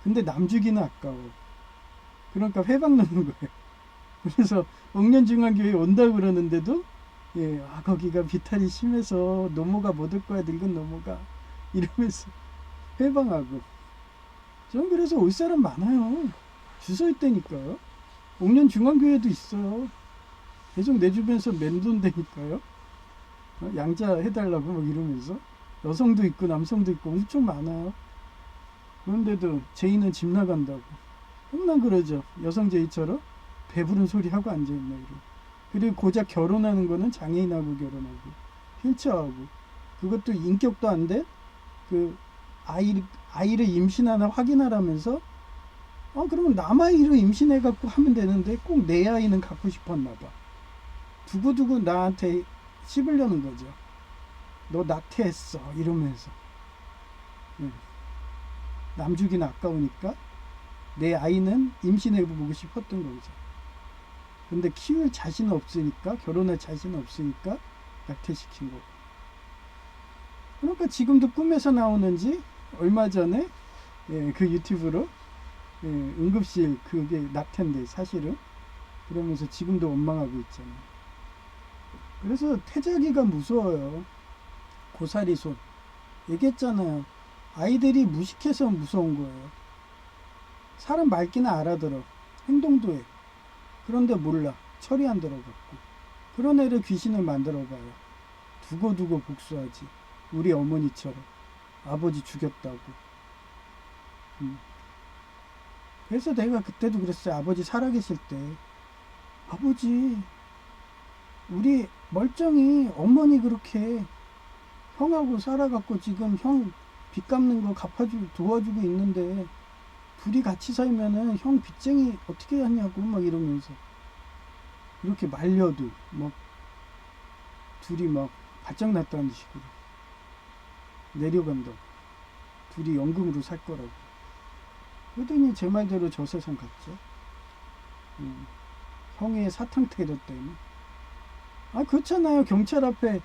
근데 남 주기는 아까워. 그러니까 회방 넣는 거예요. 그래서 옥년중앙교회 온다고 그러는데도 거기가 비탈이 심해서 노모가 못 올 거야 늙은 노모가 이러면서 회방하고. 전 그래서 올 사람 많아요. 주소 있다니까요. 옥년중앙교회도 있어요. 계속 내 주변에서 맴돈다니까요. 양자 해달라고 막 이러면서 여성도 있고 남성도 있고 엄청 많아요. 그런데도 제이는 집 나간다고 맨날 그러죠. 여성 제이처럼 배부른 소리 하고 앉아있나 이러고. 그리고 고작 결혼하는 거는 장애인하고 결혼하고 휠체어하고 그것도 인격도 안 돼. 그 아이를 임신하나 확인하라면서 그러면 남 아이를 임신해갖고 하면 되는데 꼭 내 아이는 갖고 싶었나봐. 두고두고 나한테 씹으려는 거죠. 너 낙태했어 이러면서. 남 주기는 아까우니까 내 아이는 임신해보고 싶었던 거죠. 근데 키울 자신 없으니까 결혼할 자신 없으니까 낙태시킨 거고. 그러니까 지금도 꿈에서 나오는지 얼마 전에 그 유튜브로 응급실 그게 낙태인데 사실은 그러면서 지금도 원망하고 있잖아요. 그래서 태자기가 무서워요. 고사리 손 얘기했잖아요. 아이들이 무식해서 무서운 거예요. 사람 말귀는 알아들어. 행동도 해. 그런데 몰라. 처리 안 들어갔고. 그런 애를 귀신을 만들어봐요. 두고두고 복수하지. 우리 어머니처럼. 아버지 죽였다고. 그래서 내가 그때도 그랬어요. 아버지 살아계실 때. 아버지 우리 멀쩡히 어머니 그렇게 형하고 살아갖고 지금 형 빚 갚는 거 도와주고 있는데 둘이 같이 살면은 형 빚쟁이 어떻게 하냐고 막 이러면서 이렇게 말려도 막 둘이 막 바짝났다는 식으로 내려간다고 둘이 연금으로 살 거라고 그러더니 제 말대로 저 세상 갔죠. 형의 사탕 테러 때문에. 아 그렇잖아요. 경찰 앞에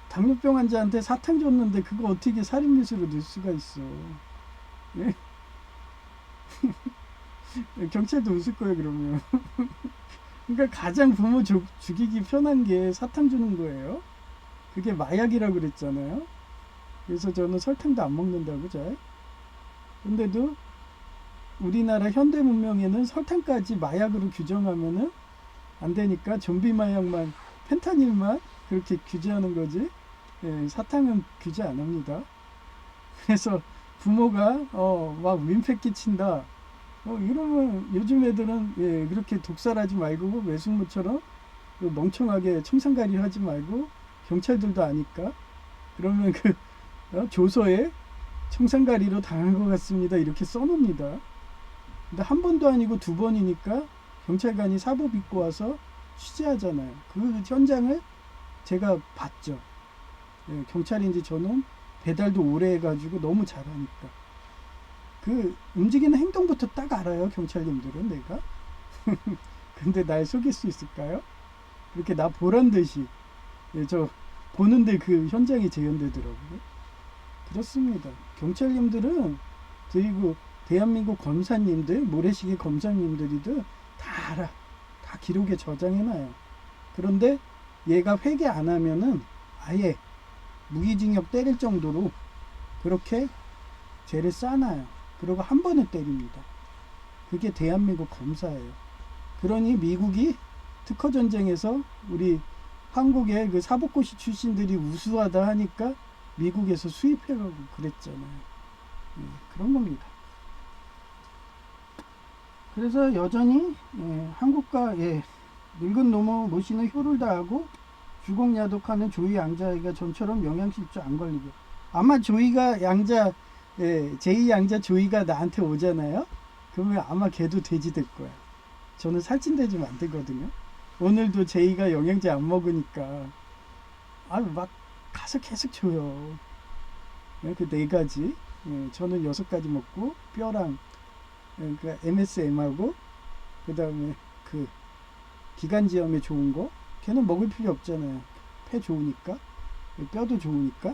당뇨병 환자한테 사탕 줬는데 그거 어떻게 살인미수로 넣을 수가 있어. 예? 경찰도 웃을 거예요 그러면. 그러니까 가장 부모 죽이기 편한 게 사탕 주는 거예요. 그게 마약이라고 그랬잖아요. 그래서 저는 설탕도 안 먹는다고 잘. 근데도 우리나라 현대 문명에는 설탕까지 마약으로 규정하면은 안 되니까 좀비 마약만 펜타닐만 그렇게 규제하는 거지. 예, 사탕은 규제 안 합니다. 그래서 부모가 막 민폐 끼친다. 이러면 요즘 애들은 그렇게 독살하지 말고 외숙모처럼 멍청하게 청산가리 하지 말고 경찰들도 아니까 그러면 조서에 청산가리로 당한 것 같습니다 이렇게 써놓습니다. 근데 한 번도 아니고 두 번이니까 경찰관이 사법 입고 와서 취재하잖아요. 그 현장을 제가 봤죠. 경찰인지 저는 배달도 오래 해가지고 너무 잘하니까 그 움직이는 행동부터 딱 알아요. 경찰님들은 내가. 근데 날 속일 수 있을까요? 그렇게 나 보란 듯이 저 보는데 그 현장이 재현되더라고요. 그렇습니다. 경찰님들은 그리고 대한민국 검사님들 모래시계 검사님들이도 다 알아. 다 기록에 저장해놔요. 그런데 얘가 회개 안 하면은 아예 무기징역 때릴 정도로 그렇게 죄를 쌓아놔요. 그리고 한 번에 때립니다. 그게 대한민국 검사예요. 그러니 미국이 특허전쟁에서 우리 한국의 그 사법고시 출신들이 우수하다 하니까 미국에서 수입해가고 그랬잖아요. 그런 겁니다. 그래서 여전히 한국과 늙은 노모 모시는 효를 다하고 주공야독하는 조이 양자가 전처럼 영양실조 안 걸리게. 아마 조이가 양자 제2 양자 조이가 나한테 오잖아요. 그러면 아마 걔도 돼지 될 거야. 저는 살찐돼지면 안 되거든요. 오늘도 제2가 영양제 안 먹으니까 막 가서 계속 줘요. 그 4가지. 저는 6가지 먹고 뼈랑 그러니까 MSM하고 그 다음에 그 기관지염에 좋은 거 걔는 먹을 필요 없잖아요. 폐 좋으니까 뼈도 좋으니까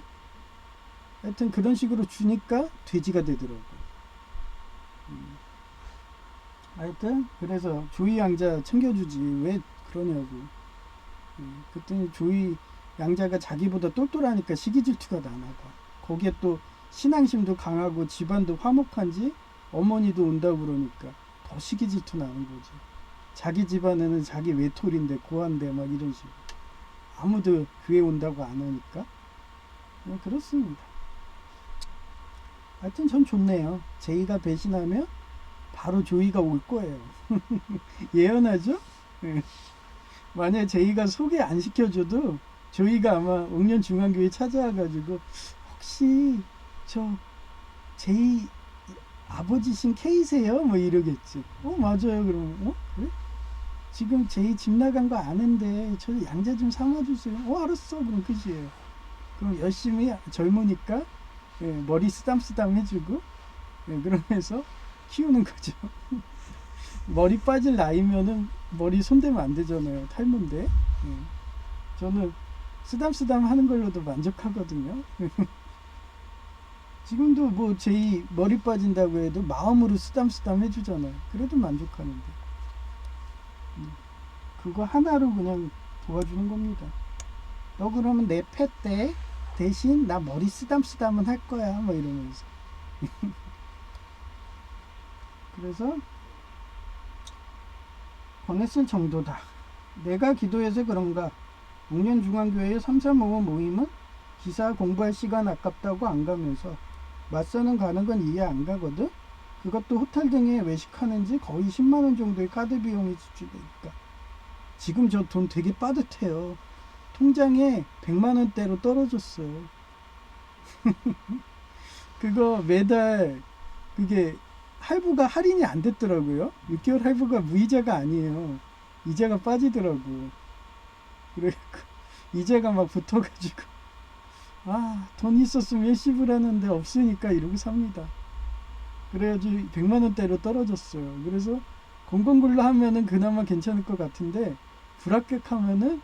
하여튼 그런 식으로 주니까 돼지가 되더라고. 하여튼 그래서 조이 양자 챙겨주지 왜 그러냐고. 그랬더니 조이 양자가 자기보다 똘똘하니까 시기질투가 나나 봐. 거기에 또 신앙심도 강하고 집안도 화목한지 어머니도 온다고 그러니까 더 시기질투 나는 거지. 자기 집안에는 자기 외톨인데 고한데 막 이런 식으로 아무도 교회 온다고 안 하니까 그렇습니다. 하여튼 전 좋네요. 제이가 배신하면 바로 조이가 올 거예요. 예언하죠? 만약에 제이가 소개 안 시켜줘도 조이가 아마 옥년중앙교회 찾아와가지고 혹시 저 제이 아버지신 K세요? 뭐 이러겠지. 맞아요. 그러면 그래? 지금 제이 집 나간 거 아는데 저 양자 좀 삼아주세요. 알았어. 그럼 끝이에요. 그럼 열심히 젊으니까 머리 쓰담쓰담 해주고 그러면서 키우는 거죠. 머리 빠질 나이면은 머리 손대면 안 되잖아요. 탈모인데. 저는 쓰담쓰담 하는 걸로도 만족하거든요. 지금도 뭐 제이 머리 빠진다고 해도 마음으로 쓰담쓰담 해주잖아요. 그래도 만족하는데. 그거 하나로 그냥 도와주는 겁니다. 너 그러면 내 패 때 대신 나 머리 쓰담쓰담은 할 거야. 뭐 이러면서. 그래서 권했을 정도다. 내가 기도해서 그런가. 옥년중앙교회의 335 모임은 기사 공부할 시간 아깝다고 안 가면서 맞서는 가는 건 이해 안 가거든. 그것도 호텔 등에 외식하는지 거의 10만원 정도의 카드 비용이 지출되니까 지금 저 돈 되게 빠듯해요. 통장에 100만 원대로 떨어졌어요. 그거 매달 그게 할부가 할인이 안 됐더라고요. 6개월 할부가 무이자가 아니에요. 이자가 빠지더라고. 그래갖고 이자가 막 붙어가지고 돈 있었으면 일시불 하는데 없으니까 이러고 삽니다. 그래가지고 100만 원대로 떨어졌어요. 그래서 건건굴로 하면은 그나마 괜찮을 것 같은데 불합격하면은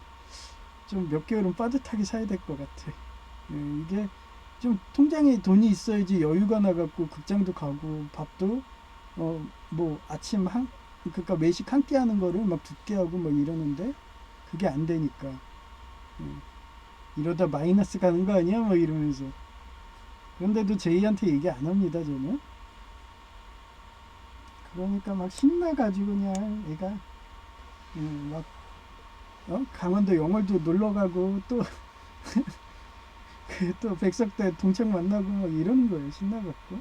좀 몇 개월은 빠듯하게 사야 될 것 같아. 이게 좀 통장에 돈이 있어야지 여유가 나갖고 극장도 가고 밥도 뭐 아침 그러니까 매식 한 끼 하는 거를 막 2끼 하고 뭐 이러는데 그게 안 되니까 이러다 마이너스 가는 거 아니야 뭐 이러면서. 그런데도 제이한테 얘기 안 합니다 저는. 그러니까 막 신나가지고 그냥 애가 막 강원도 영월도 놀러가고 또 또 백석대 동창 만나고 막 이러는 거예요. 신나갖고.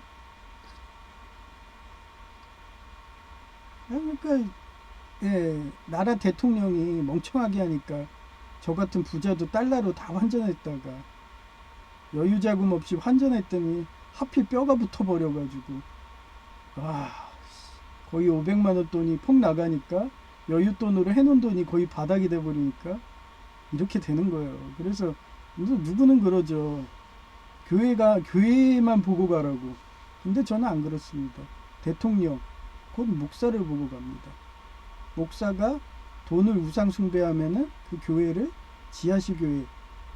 그러니까 나라 대통령이 멍청하게 하니까 저 같은 부자도 달러로 다 환전했다가 여유자금 없이 환전했더니 하필 뼈가 붙어버려가지고 거의 500만 원 돈이 폭 나가니까 여윳돈으로 해놓은 돈이 거의 바닥이 돼버리니까 이렇게 되는 거예요. 그래서 누구는 그러죠. 교회만 보고 가라고. 근데 저는 안 그렇습니다. 대통령, 곧 목사를 보고 갑니다. 목사가 돈을 우상 숭배하면은 그 교회를 지하실 교회,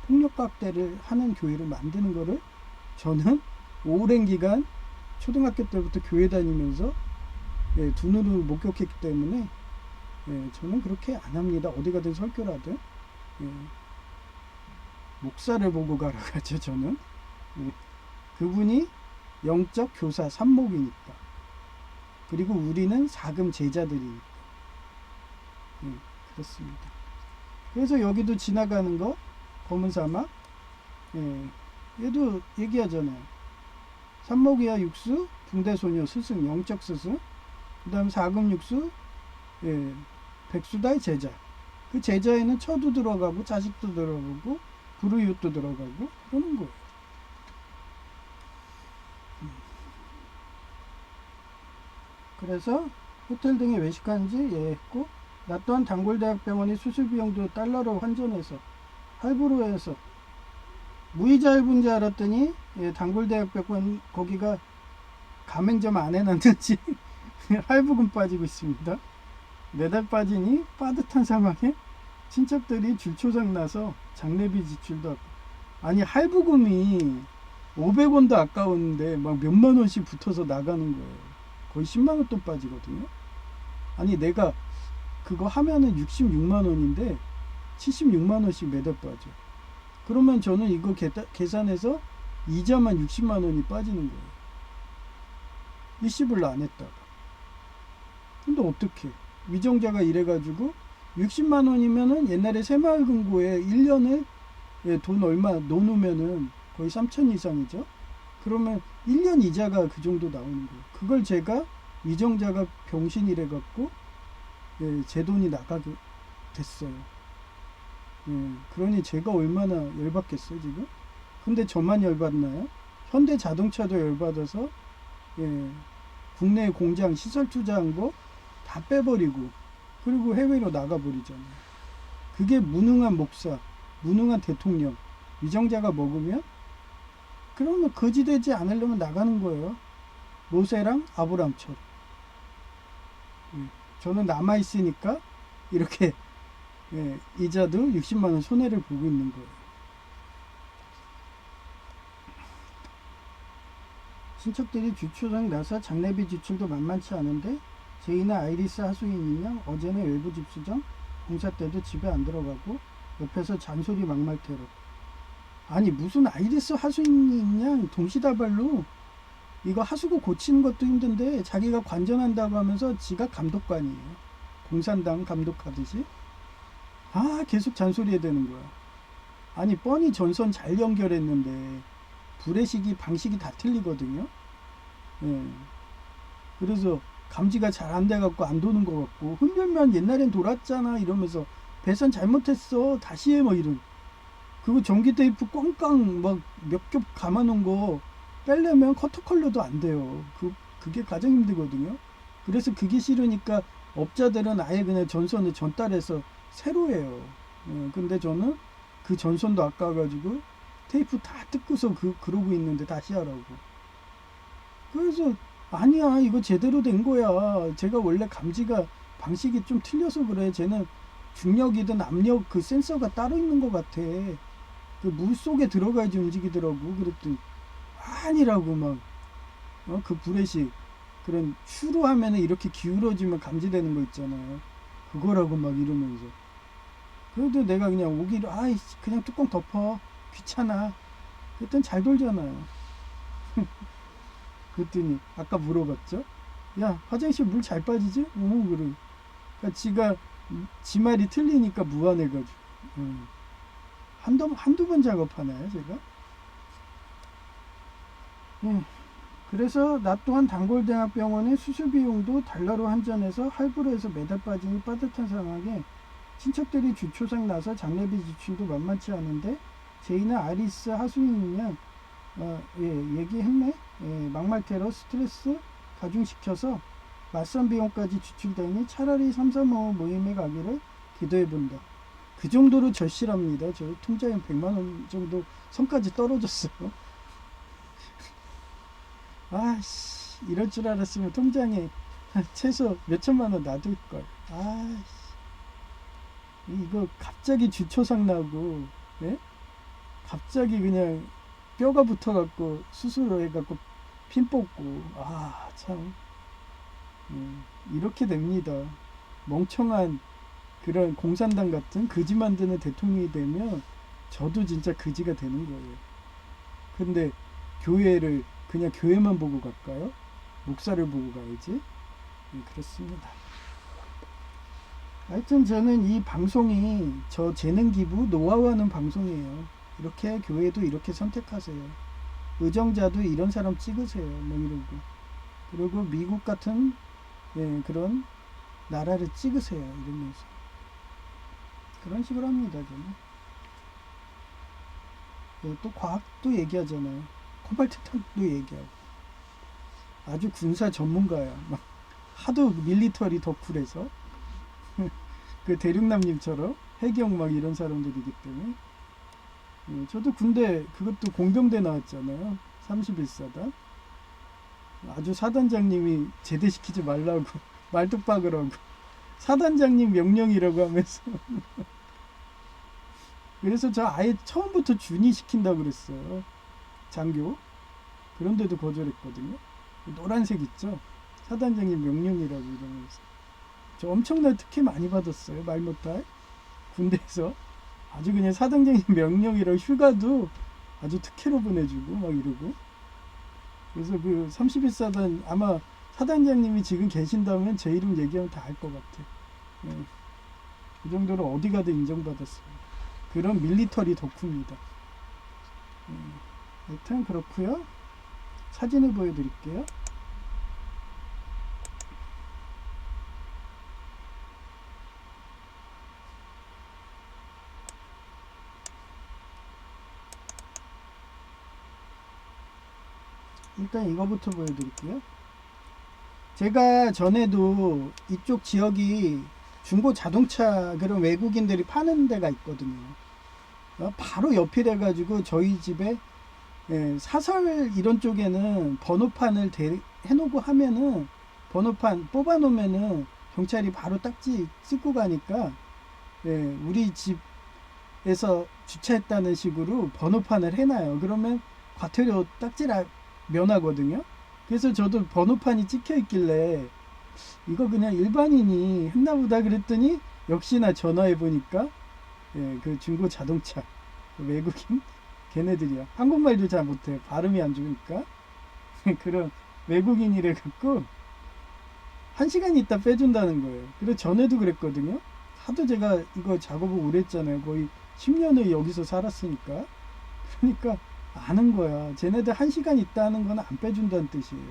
폭력각대를 하는 교회를 만드는 거를 저는 오랜 기간 초등학교 때부터 교회 다니면서 두 눈으로 목격했기 때문에 저는 그렇게 안 합니다. 어디 가든 설교라든 목사를 보고 가라 가죠 저는. 그분이 영적 교사 삽목이니까. 그리고 우리는 사금 제자들이니까. 그렇습니다. 그래서 여기도 지나가는 거 검은 사막 얘도 얘기하잖아요. 삽목이야 육수, 붕대소녀 스승, 영적 스승. 그 다음 사금육수, 백수다의 제자. 그 제자에는 처도 들어가고 자식도 들어가고 불우이웃도 들어가고 그러는 거예요. 그래서 호텔 등에 외식하는지 했고, 나 또한 단골대학병원이 수술비용도 달러로 환전해서 할부로 해서 무이자 할부인 줄 알았더니 단골대학병원 거기가 가맹점 안 해놨는지 할부금 빠지고 있습니다. 매달 빠지니 빠듯한 상황에 친척들이 줄초상 나서 장례비 지출도 하고. 아니 할부금이 500원도 아까웠는데 막 몇만 원씩 붙어서 나가는 거예요. 거의 10만 원 돈 빠지거든요. 아니 내가 그거 하면은 66만 원인데 76만 원씩 매달 빠져. 그러면 저는 이거 계산해서 이자만 60만 원이 빠지는 거예요. 일시불로 안 했다가. 근데 어떻게? 위정자가 이래가지고 60만 원이면은 옛날에 새마을금고에 1년에 돈 얼마 넣으면은 거의 3천 이상이죠. 그러면 1년 이자가 그 정도 나오는 거예요. 그걸 제가 위정자가 병신이래 갖고 제 돈이 나가게 됐어요. 그러니 제가 얼마나 열받겠어요 지금. 근데 저만 열받나요? 현대자동차도 열받아서 국내 공장 시설 투자한 거 다 빼버리고 그리고 해외로 나가버리잖아요. 그게 무능한 목사, 무능한 대통령, 위정자가 먹으면 그러면 거지되지 않으려면 나가는 거예요. 모세랑 아브람처럼. 저는 남아있으니까 이렇게 이자도 60만원 손해를 보고 있는 거예요. 친척들이 주초상 나서 장례비 지출도 만만치 않은데 제이나 아이리스 하수인이냐 어제는 외부 집수정 공사 때도 집에 안 들어가고 옆에서 잔소리 막말태로. 아니 무슨 아이리스 하수인이 있냐. 동시다발로 이거 하수구 고치는 것도 힘든데 자기가 관전한다고 하면서 지가 감독관이에요. 공산당 감독하듯이. 계속 잔소리해야 되는 거야. 아니 뻔히 전선 잘 연결했는데 불의식이 방식이 다 틀리거든요. 그래서 감지가 잘 안 돼갖고 안 도는 것 같고 흔들면 옛날엔 돌았잖아 이러면서 배선 잘못했어 다시 해 뭐 이런. 그리고 전기 테이프 꽝꽝 막 몇 겹 감아놓은 거 빼려면 커터 컬러도 안 돼요. 그게 가장 힘들거든요. 그래서 그게 싫으니까 업자들은 아예 그냥 전선을 전달해서 새로 해요. 근데 저는 그 전선도 아까워가지고 테이프 다 뜯고서 그러고 있는데 다시 하라고. 그래서 아니야 이거 제대로 된 거야. 제가 원래 감지가 방식이 좀 틀려서 그래. 쟤는 중력이든 압력 그 센서가 따로 있는 것 같아. 그 물 속에 들어가야지 움직이더라고. 그랬더니 아니라고 막 그 브렛이 그런 추로 하면은 이렇게 기울어지면 감지되는 거 있잖아요. 그거라고 막 이러면서. 그래도 내가 그냥 오기로 아이 그냥 뚜껑 덮어 귀찮아. 그랬더니 잘 돌잖아요. 그랬더니 아까 물어봤죠. 야 화장실 물 잘 빠지지? 오 그래. 그러니까 지가 지 말이 틀리니까 무안해가지고 한두 번 작업하나요 제가? 그래서 나 또한 단골대학병원의 수술 비용도 달러로 환전해서 할부로 해서 매달 빠지니 빠듯한 상황에 친척들이 주초상 나서 장례비 지출도 만만치 않은데 제이나 아리스 하수인이냐 얘기했네. 막말테러 스트레스 가중시켜서 맞선 비용까지 지출되니 차라리 삼삼오오 모임에 가기를 기도해본다. 그 정도로 절실합니다. 저 통장에 100만원 정도 선까지 떨어졌어요. 아씨 이럴 줄 알았으면 통장에 최소 몇천만원 놔둘걸. 아씨 이거 갑자기 주초상 나고 갑자기 그냥 뼈가 붙어갖고 수술을 해갖고 핀 뽑고 참 이렇게 됩니다. 멍청한 그런 공산당 같은 거지 만드는 대통령이 되면 저도 진짜 거지가 되는 거예요. 근데 교회를 그냥 교회만 보고 갈까요? 목사를 보고 가야지. 그렇습니다. 하여튼 저는 이 방송이 저 재능 기부 노하우하는 방송이에요. 이렇게 교회도 이렇게 선택하세요. 의정자도 이런 사람 찍으세요. 뭐 이러고. 그리고 미국 같은 그런 나라를 찍으세요. 이러면서. 그런 식으로 합니다. 저는. 또 과학도 얘기하잖아요. 코발트 탄도 얘기하고. 아주 군사 전문가야. 막 하도 밀리터리 덕후래서. 그 대륙남님처럼 해경 막 이런 사람들이기 때문에. 저도 군대 그것도 공병대 나왔잖아요. 31사단. 아주 사단장님이 제대시키지 말라고 말뚝박을 하고 사단장님 명령이라고 하면서 그래서 저 아예 처음부터 준이 시킨다고 그랬어요. 장교. 그런데도 거절했거든요. 노란색 있죠. 사단장님 명령이라고 이러면서. 저 엄청난 특혜 많이 받았어요. 말 못할 군대에서. 아주 그냥 사단장님 명령이라고 휴가도 아주 특혜로 보내주고 막 이러고. 그래서 그 31사단 아마 사단장님이 지금 계신다면 제 이름 얘기하면 다 알 것 같아. 그 정도로 어디 가도 인정받았어요. 그런 밀리터리 덕후입니다. 하여튼 그렇고요. 사진을 보여드릴게요. 일단 이거부터 보여드릴게요. 제가 전에도 이쪽 지역이 중고 자동차 그런 외국인들이 파는 데가 있거든요. 바로 옆이래 가지고 저희 집에 사설 이런 쪽에는 번호판을 해놓고 하면은 번호판 뽑아놓으면은 경찰이 바로 딱지 찍고 가니까 우리 집에서 주차했다는 식으로 번호판을 해놔요. 그러면 과태료 딱지를 면하거든요. 그래서 저도 번호판이 찍혀 있길래 이거 그냥 일반인이 했나보다 그랬더니 역시나 전화해 보니까 그 중고 자동차 외국인 걔네들이야. 한국말도 잘 못해. 발음이 안 좋으니까 그런 외국인이래 갖고 1시간 있다 빼준다는 거예요. 그래서 전에도 그랬거든요. 하도 제가 이거 작업을 오래 했잖아요. 거의 10년을 여기서 살았으니까. 그러니까 아는 거야. 쟤네들 1시간 있다 하는 건 안 빼준다는 뜻이에요.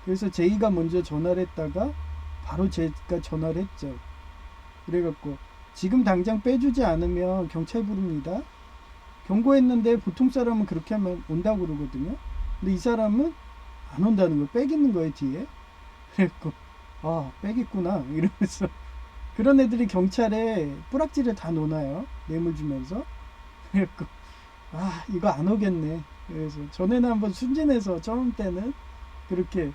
그래서 제이가 먼저 전화를 했다가 바로 제가 전화를 했죠. 그래갖고 지금 당장 빼주지 않으면 경찰 부릅니다. 경고했는데 보통 사람은 그렇게 하면 온다고 그러거든요. 근데 이 사람은 안 온다는 거, 빼겠는 거예요 뒤에. 그래갖고 아 빼겠구나 이러면서 그런 애들이 경찰에 뿌락지를 다 놓나요, 뇌물 주면서. 그래갖고 아 이거 안 오겠네. 그래서 전에는 한번 순진해서 처음 때는 그렇게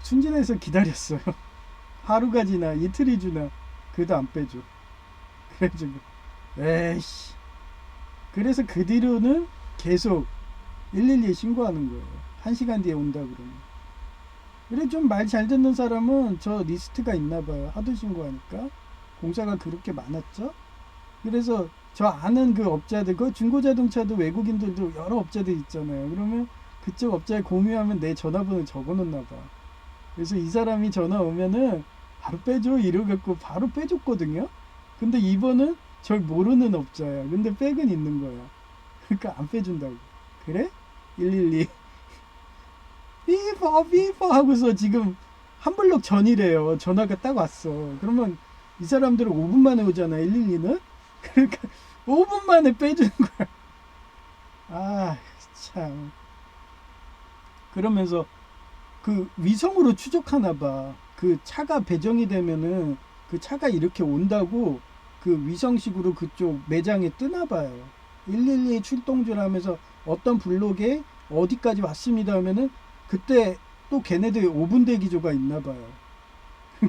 순진해서 기다렸어요. 하루가 지나 이틀이 지나 그래도 안 빼줘. 그래가지고 에이씨, 그래서 그 뒤로는 계속 112에 신고하는 거예요. 1시간 뒤에 온다 그러면. 그래 좀 말 잘 듣는 사람은 저 리스트가 있나 봐요. 하도 신고하니까. 공사가 그렇게 많았죠. 그래서 저 아는 그 업자들, 그 중고자동차도 외국인들도 여러 업자들 있잖아요. 그러면 그쪽 업자에 공유하면 내 전화번호 적어놓나 봐. 그래서 이 사람이 전화 오면은 바로 빼줘 이러갖고 바로 빼줬거든요. 근데 이번은 절 모르는 업자야. 근데 백은 있는 거야. 그러니까 안 빼준다고. 그래? 112 비버 하고서 지금 한 블록 전이래요. 전화가 딱 왔어. 그러면 이 사람들은 5분 만에 오잖아, 112는. 그러니까 5분 만에 빼주는 거야. 아 참. 그러면서 그 위성으로 추적하나 봐. 그 차가 배정이 되면은 그 차가 이렇게 온다고 그 위성식으로 그쪽 매장에 뜨나 봐요. 112 출동줄 하면서 어떤 블록에 어디까지 왔습니다 하면은 그때 또 걔네들이 5분 대기조가 있나 봐요.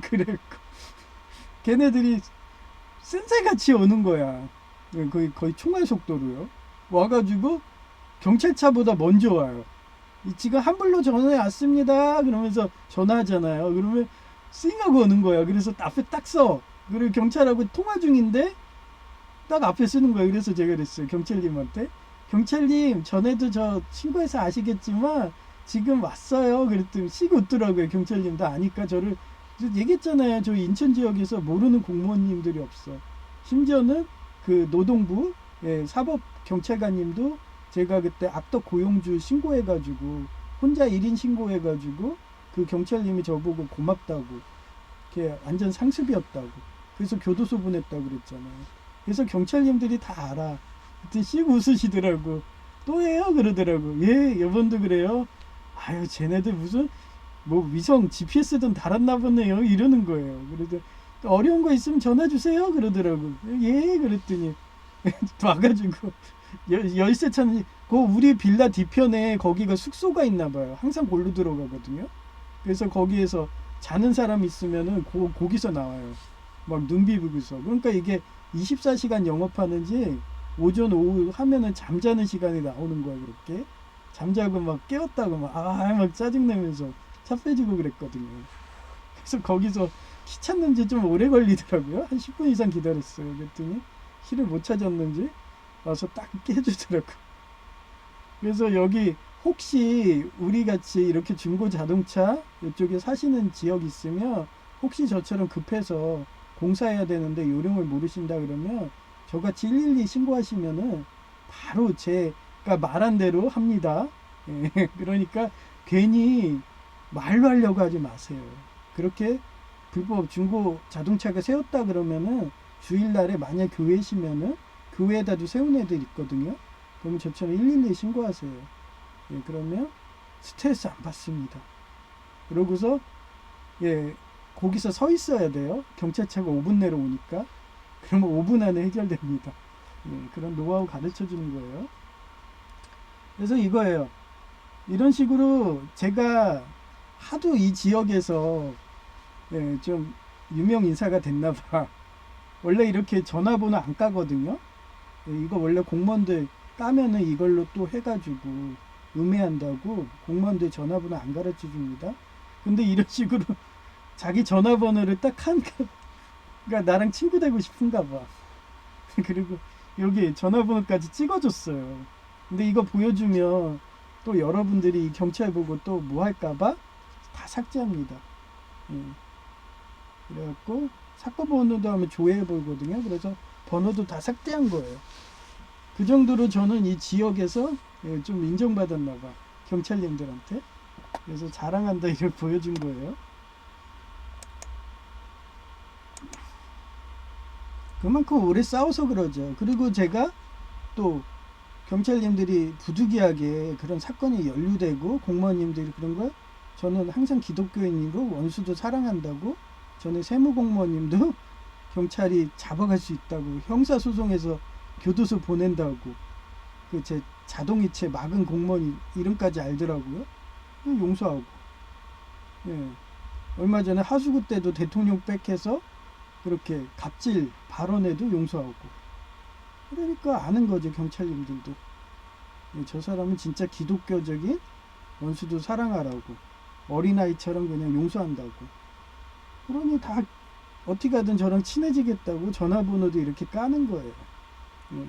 그래 걔네들이 센세같이 오는 거야. 거의 총알 속도로요. 와가지고 경찰차보다 먼저 와요. 지금 한불로 전화에 왔습니다. 그러면서 전화하잖아요. 그러면 싱하고 오는 거야. 그래서 앞에 딱 써. 그리고 경찰하고 통화 중인데 딱 앞에 쓰는 거예요. 그래서 제가 그랬어요. 경찰님한테. 경찰님, 전에도 저 신고해서 아시겠지만 지금 왔어요. 그랬더니 씩 웃더라고요. 경찰님도 아니까 저를 얘기했잖아요. 저 인천 지역에서 모르는 공무원님들이 없어. 심지어는 그 노동부 사법 경찰관님도 제가 그때 악덕 고용주 신고해가지고 혼자 1인 신고해가지고 그 경찰님이 저보고 고맙다고, 걔 완전 상습이었다고, 그래서 교도소 보냈다고 그랬잖아요. 그래서 경찰님들이 다 알아. 그때 씩 웃으시더라고. 또 해요 그러더라고. 예, 여번도 그래요. 아유 쟤네들 무슨 뭐 위성 GPS든 달았나 보네요 이러는 거예요. 그래도 어려운 거 있으면 전화 주세요 그러더라고. 예 그랬더니 와가지고 열쇠 찾는 그 우리 빌라 뒤편에 거기가 숙소가 있나 봐요. 항상 골로 들어가거든요. 그래서 거기에서 자는 사람 있으면은 거기서 나와요. 막 눈 비비고서. 그러니까 이게 24시간 영업하는지 오전 오후 하면은 잠자는 시간에 나오는 거야. 그렇게 잠자고 막 깨웠다고 막 짜증내면서 차 빼주고 그랬거든요. 그래서 거기서 키 찾는지 좀 오래 걸리더라고요. 한 10분 이상 기다렸어요. 그랬더니 키를 못 찾았는지 와서 딱 깨주더라고. 그래서 여기 혹시 우리 같이 이렇게 중고 자동차 이쪽에 사시는 지역 있으면 혹시 저처럼 급해서 공사해야 되는데 요령을 모르신다 그러면 저같이 112 신고하시면은 바로 제가 말한 대로 합니다. 예, 그러니까 괜히 말로 하려고 하지 마세요. 그렇게 불법 중고 자동차가 세웠다 그러면은 주일날에 만약 교회시면은 교회에다도 세운 애들 있거든요. 그러면 저처럼 112 신고하세요. 예, 그러면 스트레스 안 받습니다. 그러고서 예, 거기서 서 있어야 돼요. 경찰차가 5분 내로 오니까. 그러면 5분 안에 해결됩니다. 예, 그런 노하우 가르쳐 주는 거예요. 그래서 이거예요. 이런 식으로 제가 하도 이 지역에서 예, 좀 유명 인사가 됐나 봐. 원래 이렇게 전화번호 안 까거든요. 예, 이거 원래 공무원들 까면은 이걸로 또 해가지고 음해한다고 공무원들 전화번호 안 가르쳐 줍니다. 근데 이런 식으로 자기 전화번호를 딱 그러니까 나랑 친구 되고 싶은가 봐. 그리고 여기 전화번호까지 찍어줬어요. 근데 이거 보여주면 또 여러분들이 경찰 보고 또 뭐 할까봐 다 삭제합니다. 예. 그래갖고 사건 번호도 하면 조회해 보거든요. 그래서 번호도 다 삭제한 거예요. 그 정도로 저는 이 지역에서 예, 좀 인정받았나 봐. 경찰님들한테. 그래서 자랑한다 이걸 보여준 거예요. 그만큼 오래 싸워서 그러죠. 그리고 제가 또 경찰님들이 부득이하게 그런 사건이 연루되고 공무원님들이 그런 걸 저는 항상 기독교인이고 원수도 사랑한다고, 전에 세무공무원님도 경찰이 잡아갈 수 있다고, 형사소송에서 교도소 보낸다고, 그 제 자동이체 막은 공무원 이름까지 알더라고요. 용서하고. 예. 얼마 전에 하수구 때도 대통령 빽해서 그렇게 갑질 발언에도 용서하고. 그러니까 아는 거죠, 경찰님들도. 예, 저 사람은 진짜 기독교적인 원수도 사랑하라고, 어린아이처럼 그냥 용서한다고. 그러니 다 어떻게 하든 저랑 친해지겠다고 전화번호도 이렇게 까는 거예요. 예.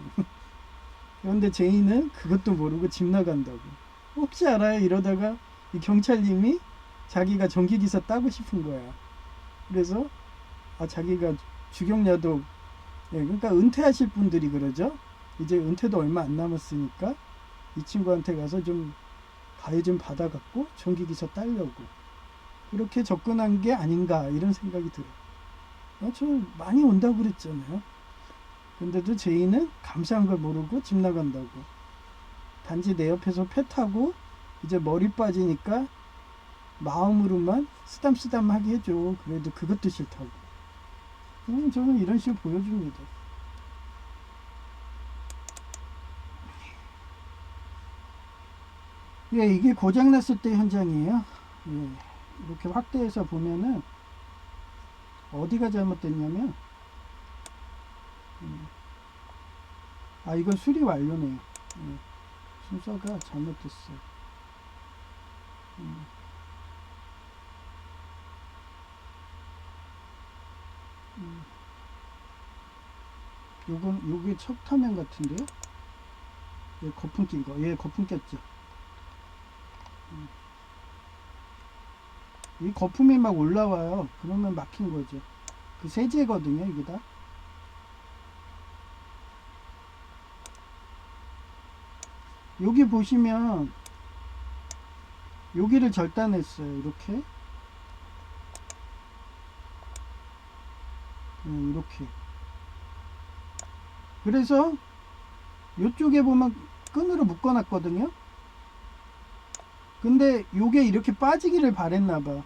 그런데 제이는 그것도 모르고 집 나간다고. 혹시 알아요? 이러다가 이 경찰님이 자기가 정기기사 따고 싶은 거야. 그래서 자기가 주경야독, 예, 그러니까 은퇴하실 분들이 그러죠. 이제 은퇴도 얼마 안 남았으니까 이 친구한테 가서 좀 가해 좀 받아갖고 정기기사 따려고 그렇게 접근한 게 아닌가, 이런 생각이 들어요. 저 많이 온다고 그랬잖아요. 근데도 제이는 감사한 걸 모르고 집 나간다고. 단지 내 옆에서 패 타고 이제 머리 빠지니까 마음으로만 쓰담쓰담하게 해줘. 그래도 그것도 싫다고. 저는 이런 식으로 보여줍니다. 예, 이게 고장났을 때 현장이에요. 예, 이렇게 확대해서 보면은 어디가 잘못됐냐면, 이건 수리 완료네요. 예, 순서가 잘못됐어요. 요게 척타면 같은데요? 예, 거품 낀 거. 예, 거품 꼈죠. 이 거품이 막 올라와요. 그러면 막힌 거죠. 그 세제거든요, 이게 다. 여기 보시면 여기를 절단했어요. 이렇게. 이렇게. 그래서 이쪽에 보면 끈으로 묶어놨거든요. 근데 요게 이렇게 빠지기를 바랬나봐.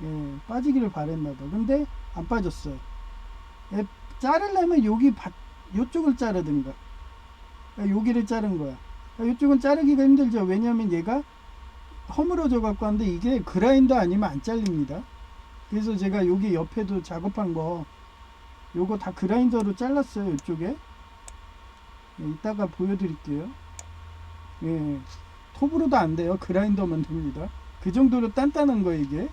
예, 빠지기를 바랬나봐. 근데 안 빠졌어요. 예, 자르려면 요쪽을 자르든가. 여기를 자른 거야. 이쪽은 자르기가 힘들죠. 왜냐면 얘가 허물어져 갖고 하는데 이게 그라인더 아니면 안 잘립니다. 그래서 제가 여기 옆에도 작업한 거 요거 다 그라인더로 잘랐어요. 이쪽에. 예, 이따가 보여드릴게요. 예, 톱으로도 안 돼요. 그라인더만 됩니다. 그 정도로 단단한 거 이게.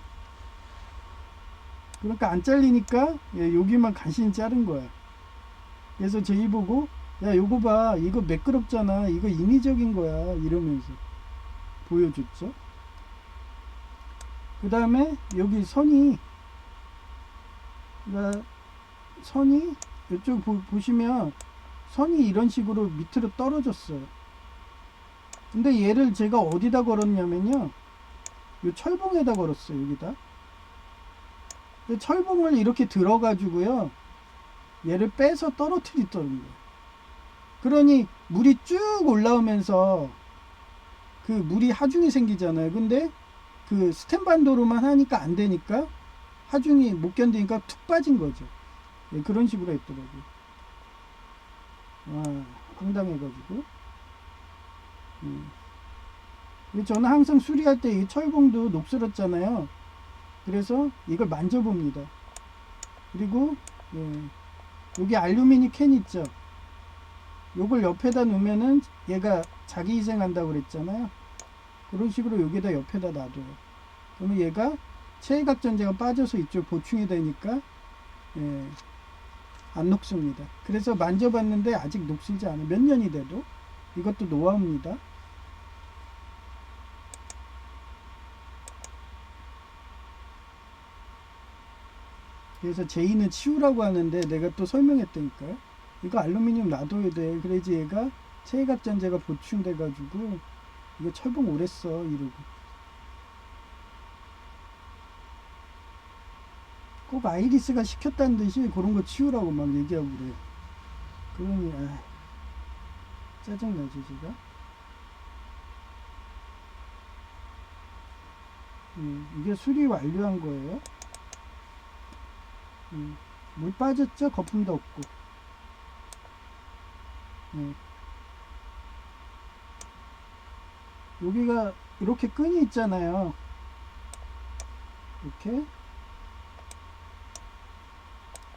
그러니까 안 잘리니까 예, 여기만 간신히 자른 거야. 그래서 제이 보고 야 요거 봐, 이거 매끄럽잖아, 이거 인위적인 거야, 이러면서 보여줬죠. 그 다음에 여기 선이 이쪽 보시면 선이 이런 식으로 밑으로 떨어졌어요. 근데 얘를 제가 어디다 걸었냐면요, 요 철봉에다 걸었어요. 여기다. 철봉을 이렇게 들어가지고요, 얘를 빼서 떨어뜨리던 거예요. 그러니 물이 쭉 올라오면서 그 물이 하중이 생기잖아요. 근데 그 스텐반도로만 하니까 안 되니까 하중이 못 견디니까 툭 빠진 거죠. 예, 그런 식으로 했더라고요. 황당해가지고. 저는 항상 수리할 때 이 철봉도 녹슬었잖아요. 그래서 이걸 만져봅니다. 그리고 예, 여기 알루미늄 캔 있죠. 요걸 옆에다 놓으면은 얘가 자기 희생한다고 그랬잖아요. 그런 식으로 여기다 옆에다 놔둬요. 그러면 얘가 체외각전제가 빠져서 이쪽 보충이 되니까 예, 안 녹습니다. 그래서 만져봤는데 아직 녹슬지 않아요. 몇 년이 돼도. 이것도 노하우입니다. 그래서 제이는 치우라고 하는데 내가 또 설명했다니까요. 이거 알루미늄 놔둬야 돼. 그래야지 얘가 체외각전제가 보충돼가지고 이거 철봉 오래 써, 이러고. 꼭 아이리스가 시켰다는 듯이 그런 거 치우라고 막 얘기하고 그래요. 그러니 짜증나죠 제가. 이게 수리 완료한 거예요. 물 빠졌죠? 거품도 없고. 여기가 이렇게 끈이 있잖아요. 이렇게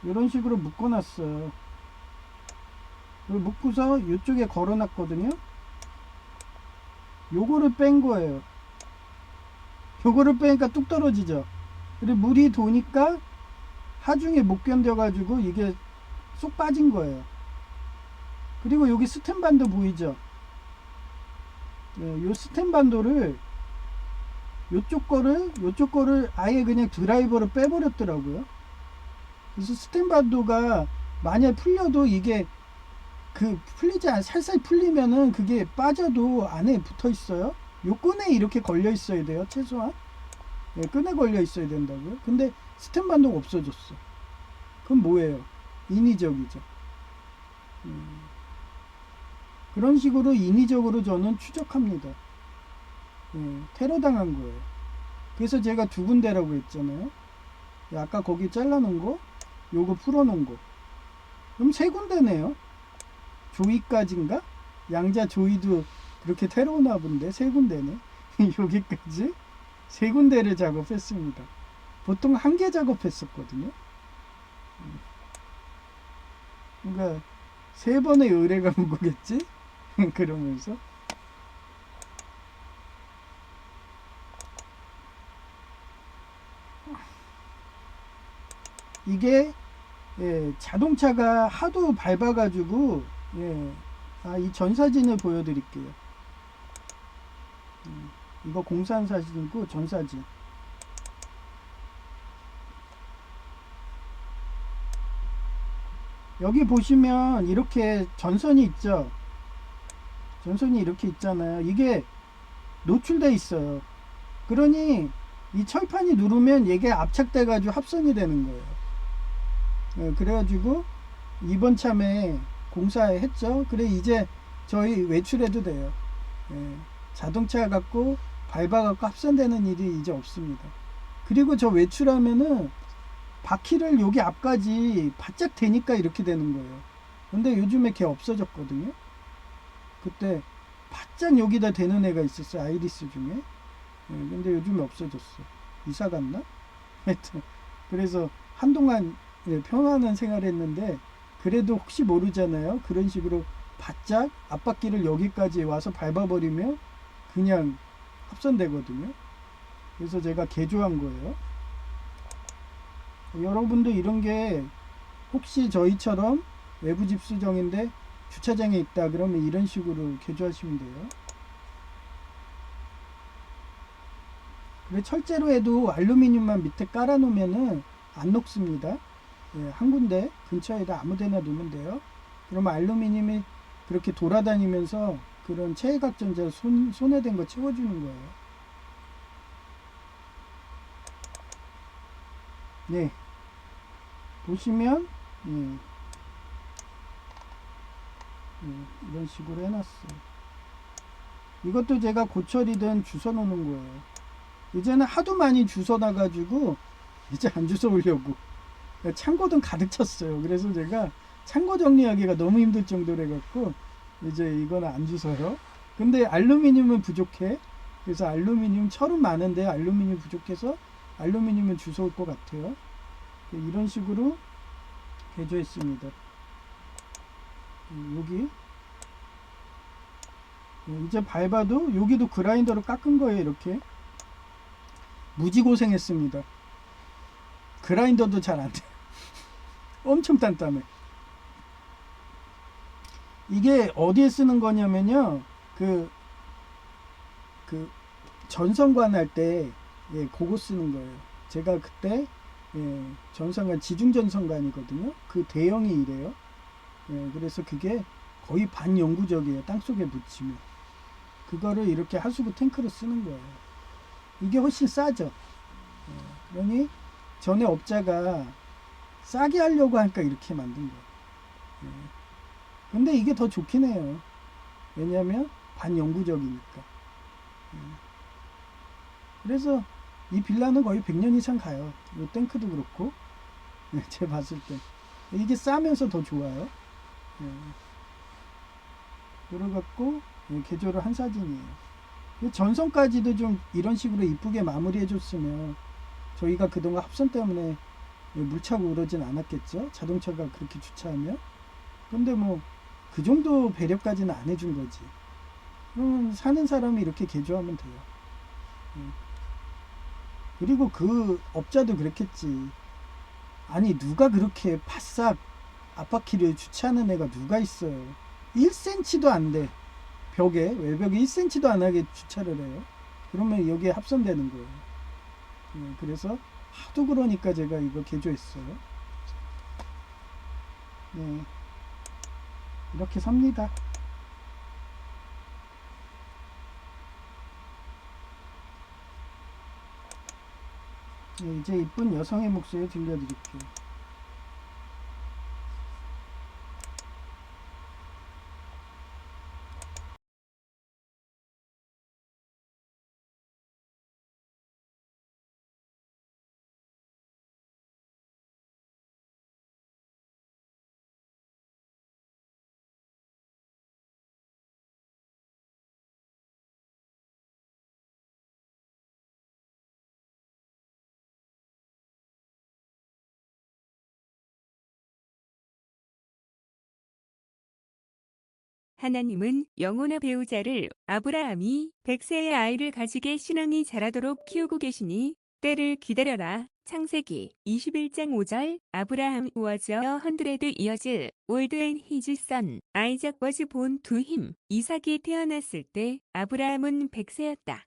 이런 식으로 묶어놨어요. 그리고 묶고서 이쪽에 걸어놨거든요. 요거를 뺀 거예요. 요거를 빼니까 뚝 떨어지죠. 그리고 물이 도니까 하중에 못 견뎌가지고 이게 쏙 빠진 거예요. 그리고 여기 스텐반도 보이죠? 요 스텐반도를 요쪽 거를 아예 그냥 드라이버로 빼버렸더라고요. 그래서 스텐반도가 만약 풀려도 이게 살살 풀리면은 그게 빠져도 안에 붙어 있어요. 요 끈에 이렇게 걸려 있어야 돼요. 최소한. 끈에 걸려 있어야 된다고요. 근데 스텐반도가 없어졌어. 그럼 뭐예요? 인위적이죠. 그런 식으로 인위적으로 저는 추적합니다. 테러 당한 거예요. 그래서 제가 두 군데라고 했잖아요. 아까 거기 잘라놓은 거, 요거 풀어놓은 거. 그럼 세 군데네요. 조이까지인가? 양자 조이도 그렇게 테러나 본데 세 군데네. 여기까지 세 군데를 작업했습니다. 보통 한 개 작업했었거든요. 그러니까 세 번의 의뢰가 온 거겠지? 그러면서 이게 자동차가 하도 밟아가지고 이 전사진을 보여드릴게요. 이거 공사한 사진이고 전사진. 여기 보시면 이렇게 전선이 있죠. 전선이 이렇게 있잖아요. 이게 노출돼 있어요. 그러니 이 철판이 누르면 이게 압착돼 가지고 합선이 되는 거예요. 그래가지고 이번 참에 공사했죠. 그래 이제 저희 외출해도 돼요. 자동차 갖고 밟아 갖고 합선되는 일이 이제 없습니다. 그리고 저 외출하면은 바퀴를 여기 앞까지 바짝 대니까 이렇게 되는 거예요. 근데 요즘에 걔 없어졌거든요. 그때 바짝 여기다 대는 애가 있었어요. 아이리스 중에. 근데 요즘에 없어졌어. 이사 갔나? 하여튼 그래서 한동안 평안한 생활했는데 그래도 혹시 모르잖아요. 그런 식으로 바짝 앞바퀴를 여기까지 와서 밟아버리면 그냥 합선되거든요. 그래서 제가 개조한 거예요. 여러분도 이런 게 혹시 저희처럼 외부 집수정인데 주차장에 있다 그러면 이런 식으로 개조하시면 돼요. 그래 철제로 해도 알루미늄만 밑에 깔아 놓으면은 안 녹습니다. 한 군데 근처에다 아무 데나 놓으면 돼요. 그러면 알루미늄이 그렇게 돌아다니면서 그런 체외각전자 손해된 거 채워주는 거예요. 네. 보시면 이런 식으로 해놨어요. 이것도 제가 고철이든 주워 놓는 거예요. 이제는 하도 많이 주워 놔가지고 이제 안 주워 오려고 창고등 가득 찼어요. 그래서 제가 창고 정리하기가 너무 힘들 정도로 해갖고 이제 이거는 안 주워요. 근데 알루미늄은 부족해. 그래서 알루미늄 철은 많은데 알루미늄 부족해서 알루미늄은 주워 올 것 같아요. 이런 식으로 개조했습니다. 여기 이제 밟아도 여기도 그라인더로 깎은 거예요. 이렇게 무지 고생했습니다. 그라인더도 잘 안 돼. 엄청 단단해. 이게 어디에 쓰는 거냐면요. 그 전선관 할 때 그거 쓰는 거예요. 제가 그때 전선관 지중전선관이거든요. 그 대형이 이래요. 그래서 그게 거의 반영구적이에요. 땅속에 묻히면. 그거를 이렇게 하수구 탱크로 쓰는 거예요. 이게 훨씬 싸죠. 그러니 전에 업자가 싸게 하려고 하니까 이렇게 만든 거예요. 예. 근데 이게 더 좋긴 해요. 왜냐하면 반영구적이니까. 예. 그래서 이 빌라는 거의 100년 이상 가요. 이 탱크도 그렇고. 예, 제가 봤을 때 이게 싸면서 더 좋아요. 예. 그래갖고 개조를 한 사진이에요. 전선까지도 좀 이런 식으로 이쁘게 마무리해 줬으면 저희가 그동안 합선 때문에 물차고 그러진 않았겠죠. 자동차가 그렇게 주차하면. 근데 뭐 그 정도 배려까지는 안 해준 거지. 그러면 사는 사람이 이렇게 개조하면 돼요. 그리고 그 업자도 그랬겠지. 아니 누가 그렇게 바싹 앞바퀴를 주차하는 애가 누가 있어요. 1cm도 안 돼. 벽에 외벽에 1cm도 안 하게 주차를 해요. 그러면 여기에 합선되는 거예요. 그래서 하도 그러니까 제가 이거 개조했어요. 네, 이렇게 삽니다. 네, 이제 이쁜 여성의 목소리 들려드릴게요. 하나님은 영혼의 배우자를 아브라함이 100세의 아이를 가지게 신앙이 자라도록 키우고 계시니 때를 기다려라. 창세기 21장 5절 아브라함 was 100 years old and his son Isaac was born to him. 이삭이 태어났을 때 아브라함은 100세였다.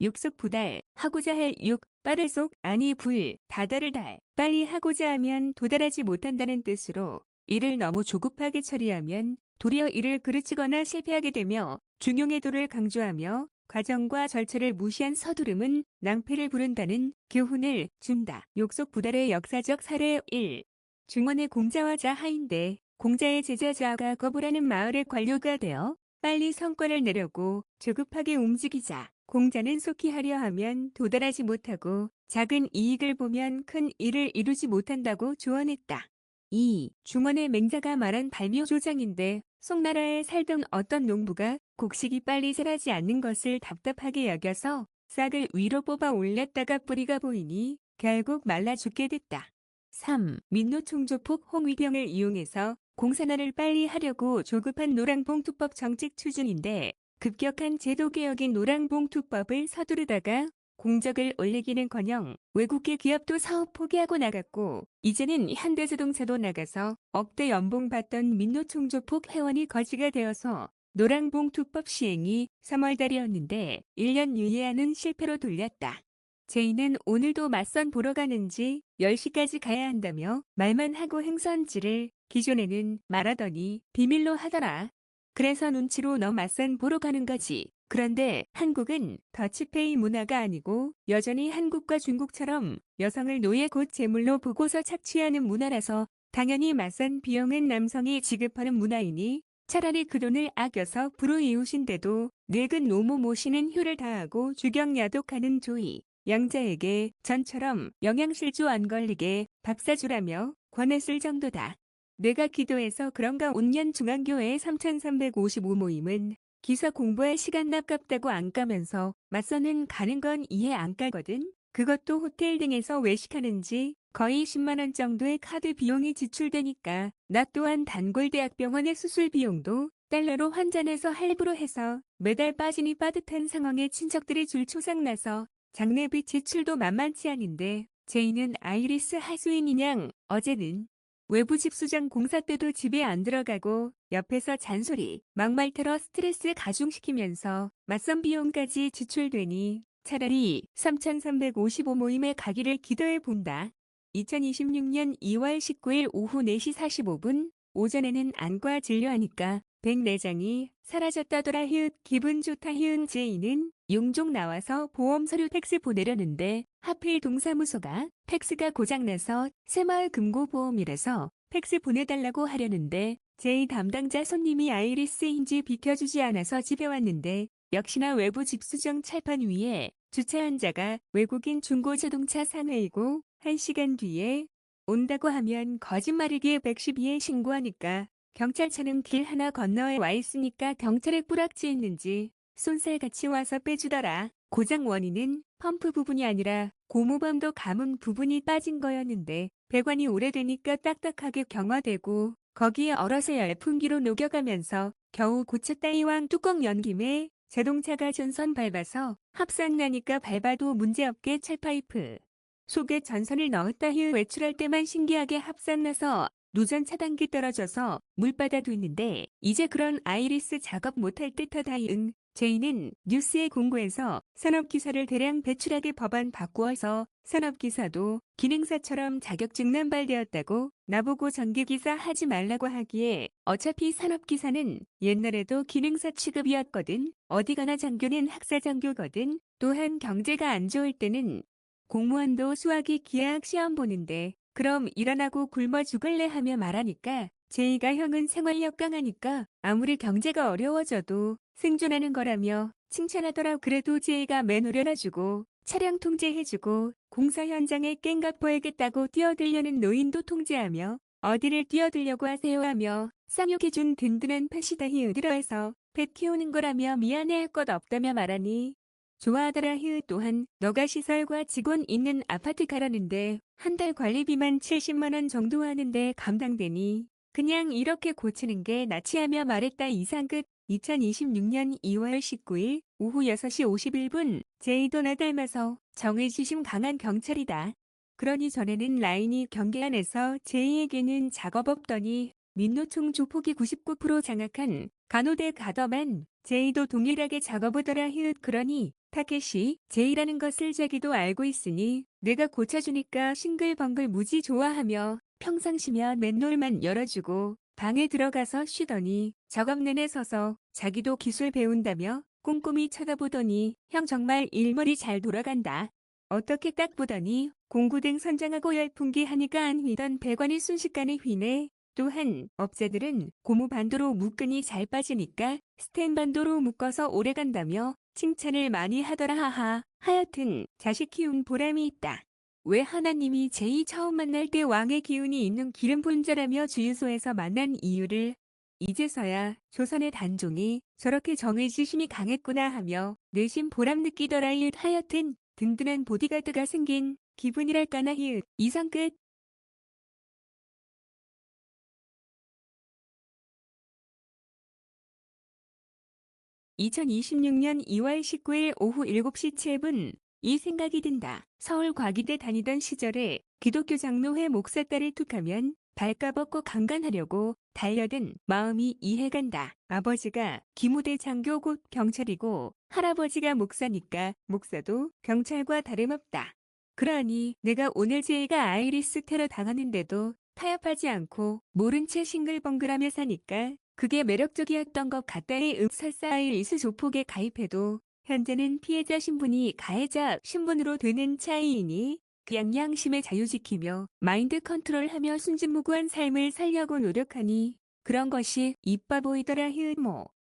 육속 부달 하고자 할 육 빠를 속 아니 불 다다를 달 빨리 하고자 하면 도달하지 못한다는 뜻으로 이를 너무 조급하게 처리하면 도리어 이를 그르치거나 실패하게 되며 중용의 도를 강조하며 과정과 절차를 무시한 서두름은 낭패를 부른다는 교훈을 준다. 욕속 부달의 역사적 사례 1. 중원의 공자와 자하인데 공자의 제자 자하가 거부라는 마을의 관료가 되어 빨리 성과를 내려고 조급하게 움직이자 공자는 속히 하려 하면 도달하지 못하고 작은 이익을 보면 큰 일을 이루지 못한다고 조언했다. 2. 중원의 맹자가 말한 발묘조장인데 송나라에 살던 어떤 농부가 곡식이 빨리 자라지 않는 것을 답답하게 여겨서 싹을 위로 뽑아 올렸다가 뿌리가 보이니 결국 말라 죽게 됐다. 3. 민노총조폭 홍위병을 이용해서 공산화를 빨리 하려고 조급한 노랑봉투법 정책 추진인데 급격한 제도개혁인 노랑봉투법을 서두르다가 공적을 올리기는커녕 외국계 기업도 사업 포기하고 나갔고 이제는 현대자동차도 나가서 억대 연봉 받던 민노총조폭 회원이 거지가 되어서 노랑봉투법 시행이 3월달이었는데 1년 유예하는 실패로 돌렸다. 제이는 오늘도 맞선 보러 가는지 10시까지 가야 한다며 말만 하고 행선지를 기존에는 말하더니 비밀로 하더라. 그래서 눈치로 너 맞선 보러 가는 거지. 그런데 한국은 더치페이 문화가 아니고 여전히 한국과 중국처럼 여성을 노예 곧 제물로 보고서 착취하는 문화라서 당연히 맞선 비용은 남성이 지급하는 문화이니 차라리 그 돈을 아껴서 불우이웃인데도 늙은 노모 모시는 효를 다하고 주경야독하는 조이. 양자에게 전처럼 영양실조 안 걸리게 밥 사주라며 권했을 정도다. 내가 기도해서 그런가 온년 중앙교회 3355 모임은 기사 공부할 시간 아깝다고 안 가면서 맞서는 가는 건 이해 안 가거든. 그것도 호텔 등에서 외식하는지 거의 10만 원 정도의 카드 비용이 지출되니까 나 또한 단골대학병원의 수술 비용도 달러로 환전해서 할부로 해서 매달 빠지니 빠듯한 상황에 친척들이 줄 초상나서 장례비 지출도 만만치 않은데 제이는 아이리스 하수인이냥 어제는 외부 집수장 공사 때도 집에 안 들어가고 옆에서 잔소리, 막말 털어 스트레스 가중시키면서 맞선 비용까지 지출되니 차라리 3355 모임에 가기를 기도해 본다. 2026년 2월 19일 오후 4시 45분 오전에는 안과 진료하니까 104장이 사라졌다더라 히읗 기분 좋다 히읗 제이는 용종 나와서 보험서류 팩스 보내려는데 하필 동사무소가 팩스가 고장나서 새마을 금고보험이라서 팩스 보내달라고 하려는데 제이 담당자 손님이 아이리스인지 비켜주지 않아서 집에 왔는데 역시나 외부 집수정 찰판 위에 주차한 자가 외국인 중고자동차 상해이고 1시간 뒤에 온다고 하면 거짓말이기에 112에 신고하니까 경찰차는 길 하나 건너에 와 있으니까 경찰에 뿌락지했는지 쏜살같이 와서 빼주더라. 고장 원인은 펌프 부분이 아니라 고무범도 감은 부분이 빠진 거였는데 배관이 오래되니까 딱딱하게 경화되고 거기에 얼어서 열풍기로 녹여가면서 겨우 고쳤다. 이왕 뚜껑 연 김에 자동차가 전선 밟아서 합상 나니까 밟아도 문제없게 찰파이프 속에 전선을 넣었다. 외출할 때만 신기하게 합상 나서 누전 차단기 떨어져서 물바다 됐는데 이제 그런 아이리스 작업 못할 듯하다. 제이는 뉴스에 공고해서 산업기사를 대량 배출하게 법안 바꾸어서 산업기사도 기능사처럼 자격증 남발되었다고 나보고 전기기사 하지 말라고 하기에 어차피 산업기사는 옛날에도 기능사 취급이었거든. 어디 가나 장교는 학사장교거든. 또한 경제가 안 좋을 때는 공무원도 수학이 기하학 시험 보는데 그럼 일 안 하고 굶어 죽을래 하며 말하니까 제이가 형은 생활력 강하니까 아무리 경제가 어려워져도 생존하는 거라며 칭찬하더라. 그래도 제이가 맨 오려놔주고 차량 통제해주고 공사 현장에 깽갑 보이겠다고 뛰어들려는 노인도 통제하며 어디를 뛰어들려고 하세요 하며 쌍욕해준 든든한 펫이다. 들어와서 펫 키우는 거라며 미안해할 것 없다며 말하니 좋아하더라. 또한 너가 시설과 직원 있는 아파트 가라는데 한 달 관리비만 70만 원 정도 하는데 감당되니 그냥 이렇게 고치는 게 낫지 하며 말했다. 이상 끝. 2026년 2월 19일 오후 6시 51분 제이도 나 닮아서 정의지심 강한 경찰이다. 그러니 전에는 라인이 경계 안에서 제이에게는 작업 없더니 민노총 조폭이 99% 장악한 간호대 가더만 제이도 동일하게 작업하더라. 그러니 타켓이 제이라는 것을 자기도 알고 있으니 내가 고쳐주니까 싱글벙글 무지 좋아하며 평상시면 맨홀만 열어주고 방에 들어가서 쉬더니 작업 내내 서서 자기도 기술 배운다며 꼼꼼히 쳐다보더니 형 정말 일머리 잘 돌아간다. 어떻게 딱 보더니 공구등 선장하고 열풍기 하니까 안 휘던 배관이 순식간에 휘네. 또한 업자들은 고무 반도로 묶으니 잘 빠지니까 스텐 반도로 묶어서 오래 간다며 칭찬을 많이 하더라. 하하. 하여튼 자식 키운 보람이 있다. 왜 하나님이 제이 처음 만날 때 왕의 기운이 있는 기름 분자라며 주유소에서 만난 이유를 이제서야 조선의 단종이 저렇게 정의지심이 강했구나 하며 내심 보람 느끼더라. 하여튼 든든한 보디가드가 생긴 기분이랄까나. 이상 끝. 2026년 2월 19일 오후 7시 7분 이 생각이 든다. 서울 과기대 다니던 시절에 기독교 장로회 목사 딸을 툭하면 발가 벗고 강간하려고 달려든 마음이 이해간다. 아버지가 기무대 장교 곧 경찰이고 할아버지가 목사니까 목사도 경찰과 다름없다. 그러니 내가 오늘 제이가 아이리스 테러 당하는데도 타협하지 않고 모른 채 싱글벙글하며 사니까 그게 매력적이었던 것 같다. 설사 아이리스 조폭에 가입해도 현재는 피해자 신분이 가해자 신분으로 되는 차이이니 그냥 양심의 자유 지키며 마인드 컨트롤하며 순진무구한 삶을 살려고 노력하니 그런 것이 이뻐 보이더라.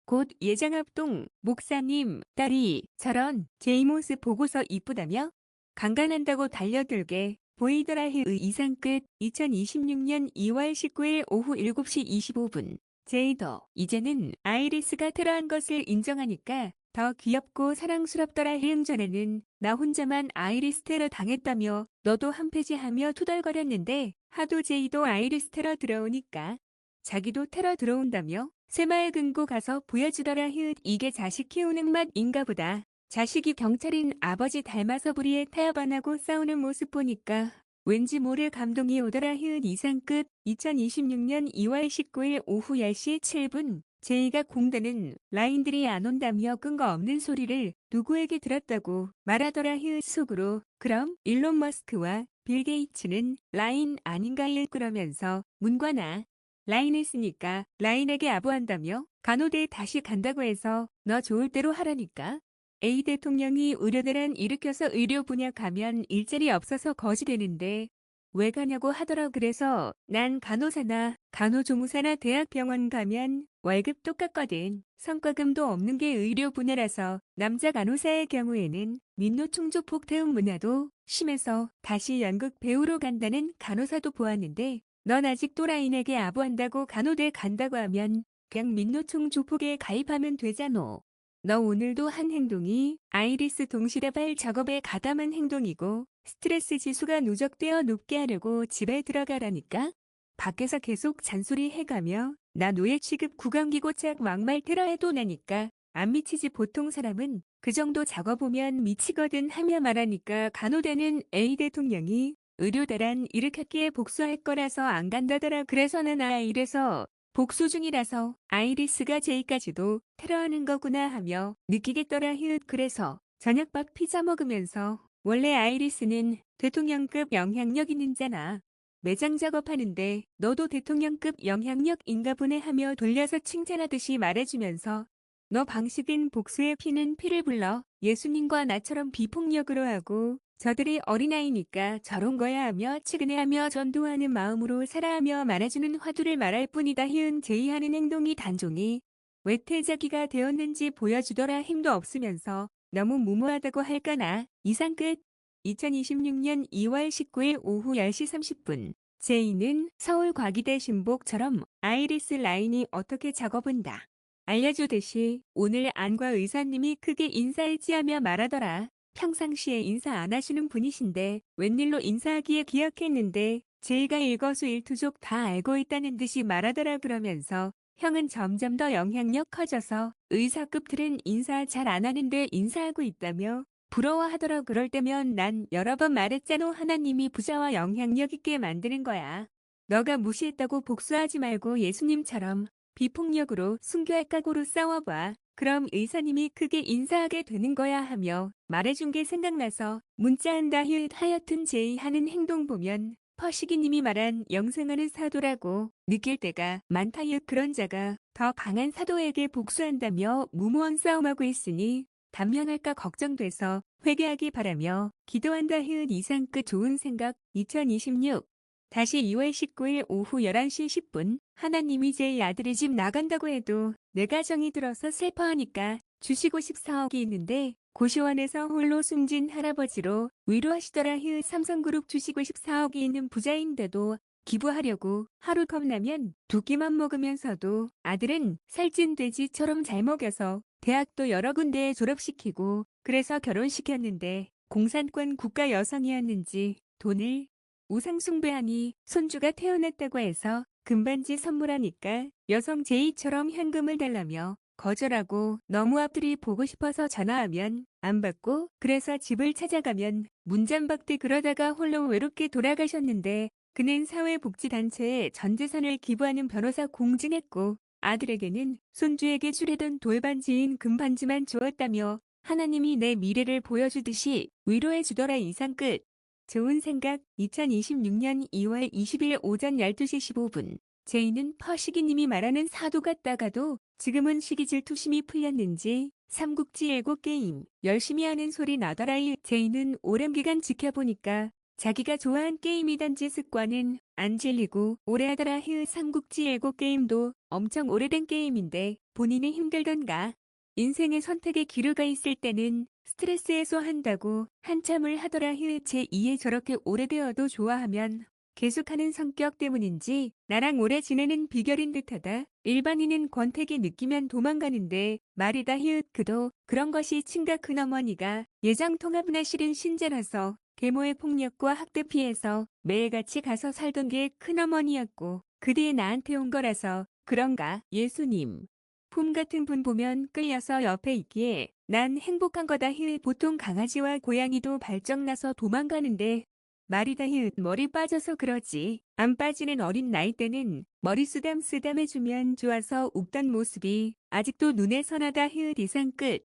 곧 예장합동 목사님 딸이 저런 제이 모습 보고서 이쁘다며 강간한다고 달려들게 보이더라. 이상 끝. 2026년 2월 19일 오후 7시 25분 제이도 이제는 아이리스가 테러한 것을 인정하니까 더 귀엽고 사랑스럽더라. 전에는 나 혼자만 아이리스 테러 당했다며 너도 한 패지 하며 투덜거렸는데 하도 제이도 아이리스 테러 들어오니까 자기도 테러 들어온다며 새마을 금고 가서 보여주더라. 이게 자식 키우는 맛인가 보다. 자식이 경찰인 아버지 닮아서 불의에 타협 안 하고 싸우는 모습 보니까 왠지 모를 감동이 오더라. 이상 끝. 2026년 2월 19일 오후 10시 7분 제이가 공다는 라인들이 안 온다며 끈거 없는 소리를 누구에게 들었다고 말하더라. 속으로 그럼 일론 머스크와 빌 게이츠는 라인 아닌가. 그러면서 문과나 라인 했으니까 라인에게 아부한다며 간호대에 다시 간다고 해서 너 좋을 대로 하라니까. A 대통령이 의료대란 일으켜서 의료 분야 가면 일자리 없어서 거지되는데 왜 가냐고 하더라. 그래서 난 간호사나 간호조무사나 대학병원 가면 월급 똑같거든. 성과금도 없는 게 의료 분야라서 남자 간호사의 경우에는 민노총조폭 태움 문화도 심해서 다시 연극 배우러 간다는 간호사도 보았는데 넌 아직 또라인에게 아부한다고 간호대 간다고 하면 그냥 민노총 조폭에 가입하면 되잖아. 너 오늘도 한 행동이 아이리스 동시다발 작업에 가담한 행동이고 스트레스 지수가 누적되어 높게 하려고 집에 들어가라니까? 밖에서 계속 잔소리 해가며 나 노예 취급 구강기고착 막말 테러 해도 나니까 안 미치지. 보통 사람은 그 정도 작업보면 미치거든 하며 말하니까 간호대는 A 대통령이 의료대란 일으켰기에 복수할 거라서 안 간다더라. 그래서 난 이래서 복수 중이라서 아이리스가 제이까지도 테러하는 거구나 하며 느끼겠더라. 그래서 저녁밥 피자 먹으면서 원래 아이리스는 대통령급 영향력 있는 자나 매장 작업하는데 너도 대통령급 영향력인가 보네 하며 돌려서 칭찬하듯이 말해주면서 너 방식은 복수의 피는 피를 불러 예수님과 나처럼 비폭력으로 하고 저들이 어린아이니까 저런 거야 하며 측은해하며 전도하는 마음으로 살아하며 말해주는 화두를 말할 뿐이다. 제의하는 행동이 단종이 외태자기가 되었는지 보여주더라. 힘도 없으면서 너무 무모하다고 할까나. 이상 끝. 2026년 2월 19일 오후 10시 30분. 제이는 서울과기대 신복처럼 아이리스 라인이 어떻게 작업은다 알려주듯이 오늘 안과 의사님이 크게 인사했지하며 말하더라. 평상시에 인사 안 하시는 분이신데 웬일로 인사하기에 기억했는데 제이가 일거수일투족 다 알고 있다는 듯이 말하더라. 그러면서 형은 점점 더 영향력 커져서 의사급들은 인사 잘 안 하는데 인사하고 있다며 부러워하더라. 그럴 때면 난 여러 번 말했잖아. 하나님이 부자와 영향력 있게 만드는 거야. 너가 무시했다고 복수하지 말고 예수님처럼 비폭력으로 순교할 각오로 싸워봐. 그럼 의사님이 크게 인사하게 되는 거야 하며 말해준 게 생각나서 문자한다. 하여튼 제이 하는 행동 보면 퍼시기님이 말한 영생하는 사도라고 느낄 때가 많다. 그런 자가 더 강한 사도에게 복수한다며 무모한 싸움하고 있으니 단면할까 걱정돼서 회개하기 바라며 기도한다. 이상 끝. 좋은 생각. 2026 다시 2월 19일 오후 11시 10분 하나님이 제 아들의 집 나간다고 해도 내가 정이 들어서 슬퍼하니까 주시고 14억이 있는데 고시원에서 홀로 숨진 할아버지로 위로하시더라. 삼성그룹 주시고 14억이 있는 부자인데도 기부하려고 하루 컵라면 2끼만 먹으면서도 아들은 살찐 돼지처럼 잘 먹여서 대학도 여러 군데에 졸업시키고 그래서 결혼시켰는데 공산권 국가 여성이었는지 돈을 우상숭배하니 손주가 태어났다고 해서 금반지 선물하니까 여성 제이처럼 현금을 달라며 거절하고 너무 앞들이 보고 싶어서 전화하면 안 받고 그래서 집을 찾아가면 문잠박대 그러다가 홀로 외롭게 돌아가셨는데 그는 사회복지단체에 전 재산을 기부하는 변호사 공증했고 아들에게는 손주에게 주려던 돌반지인 금반지만 주었다며 하나님이 내 미래를 보여주듯이 위로해주더라. 이상 끝. 좋은 생각. 2026년 2월 20일 오전 12시 15분. 제이는 퍼시기님이 말하는 사도 같다가도 지금은 시기 질투심이 풀렸는지 삼국지 예고 게임 열심히 하는 소리 나더라. 제이는 오랜 기간 지켜보니까 자기가 좋아한 게임이단지 습관은 안 질리고 오래 하더라. 삼국지 예고 게임도 엄청 오래된 게임인데 본인이 힘들던가. 인생의 선택의 기류가 있을 때는 스트레스 해소한다고 한참을 하더라. 제 2에 저렇게 오래되어도 좋아하면 계속하는 성격 때문인지 나랑 오래 지내는 비결인 듯하다. 일반인은 권태기 느끼면 도망가는데 말이다. 그도 그런 것이 친가 큰어머니가 예장 통합나 실은 신자라서 계모의 폭력과 학대 피해서 매일같이 가서 살던 게 큰어머니였고 그 뒤에 나한테 온 거라서 그런가. 예수님 품 같은 분 보면 끌려서 옆에 있기에 난 행복한 거다. 보통 강아지와 고양이도 발정나서 도망가는데 말이다. 머리 빠져서 그러지. 안 빠지는 어린 나이 때는 머리 쓰담쓰담 해주면 좋아서 웃던 모습이 아직도 눈에 선하다. 이상 끝.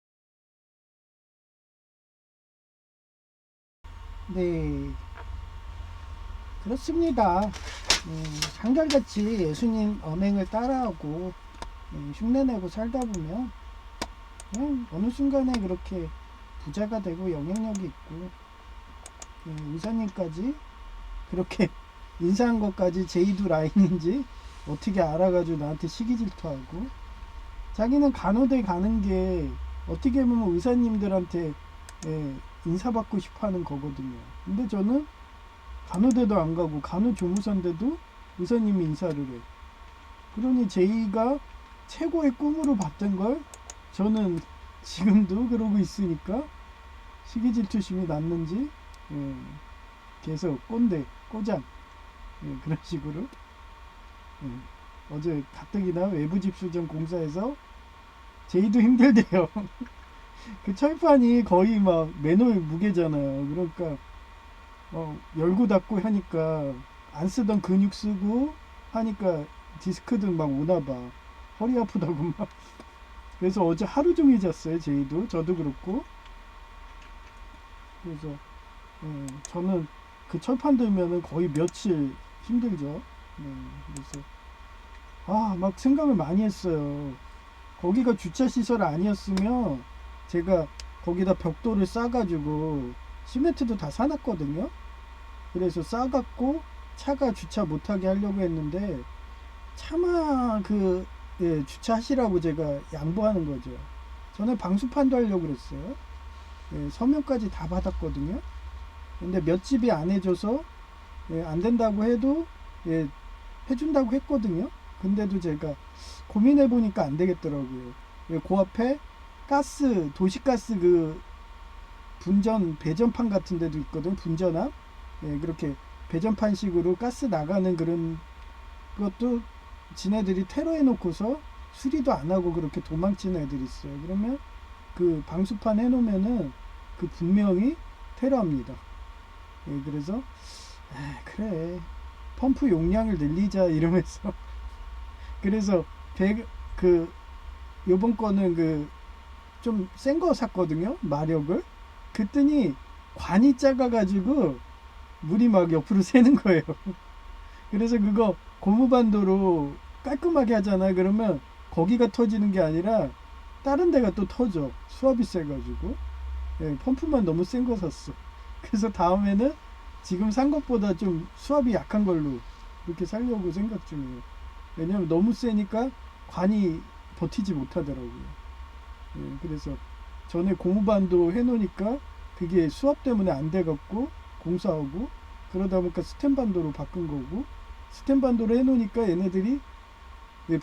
네. 그렇습니다. 한결같이 예수님 언행을 따라하고 흉내내고 살다 보면 그냥 어느 순간에 그렇게 부자가 되고 영향력이 있고 의사님까지 그렇게 인사한 것까지 제이두 라인인지 어떻게 알아가지고 나한테 시기 질투하고 자기는 간호대 가는 게 어떻게 보면 의사님들한테 인사받고 싶어 하는 거거든요. 근데 저는 간호대도 안 가고 간호조무사인데도 의사님이 인사를 해. 그러니 제이가 최고의 꿈으로 봤던 걸 저는 지금도 그러고 있으니까 시기질투심이 났는지 계속 꼰대 꼬장 그런 식으로 어제 가뜩이나 외부집수전 공사에서 제이도 힘들대요. 그 철판이 거의 막 맨홀 무게잖아요. 그러니까 열고 닫고 하니까 안 쓰던 근육 쓰고 하니까 디스크도 막 오나봐. 허리 아프다고 막. 그래서 어제 하루 종일 잤어요. 제이도 저도 그렇고. 그래서 저는 그 철판 들면은 거의 며칠 힘들죠. 그래서 막 생각을 많이 했어요. 거기가 주차 시설 아니었으면 제가 거기다 벽돌을 싸가지고 시멘트도 다 사놨거든요. 그래서 싸갖고 차가 주차 못하게 하려고 했는데 차마 주차하시라고 제가 양보하는 거죠. 저는 방수판도 하려고 그랬어요. 서명까지 다 받았거든요. 근데 몇 집이 안 해줘서 안 된다고 해도 해준다고 했거든요. 근데도 제가 고민해 보니까 안 되겠더라고요. 그 앞에 도시가스 분전 배전판 같은 데도 있거든. 분전함. 그렇게 배전판식으로 가스 나가는 그런 것도 지네들이 테러해 놓고서 수리도 안 하고 그렇게 도망치는 애들이 있어요. 그러면 그 방수판 해 놓으면은 그 분명히 테러합니다. 그래서 그래 펌프 용량을 늘리자 이러면서 그래서 요번 거는 좀 센 거 샀거든요. 마력을. 그랬더니 관이 작아가지고 물이 막 옆으로 새는 거예요. 그래서 그거 고무반도로 깔끔하게 하잖아. 그러면 거기가 터지는 게 아니라 다른 데가 또 터져. 수압이 세가지고. 펌프만 너무 센 거 샀어. 그래서 다음에는 지금 산 것보다 좀 수압이 약한 걸로 그렇게 살려고 생각 중이에요. 왜냐면 너무 세니까 관이 버티지 못하더라고요. 그래서 전에 고무반도 해놓으니까 그게 수압 때문에 안 돼갖고 공사하고 그러다 보니까 스텐반도로 바꾼 거고 스텐반도로 해놓으니까 얘네들이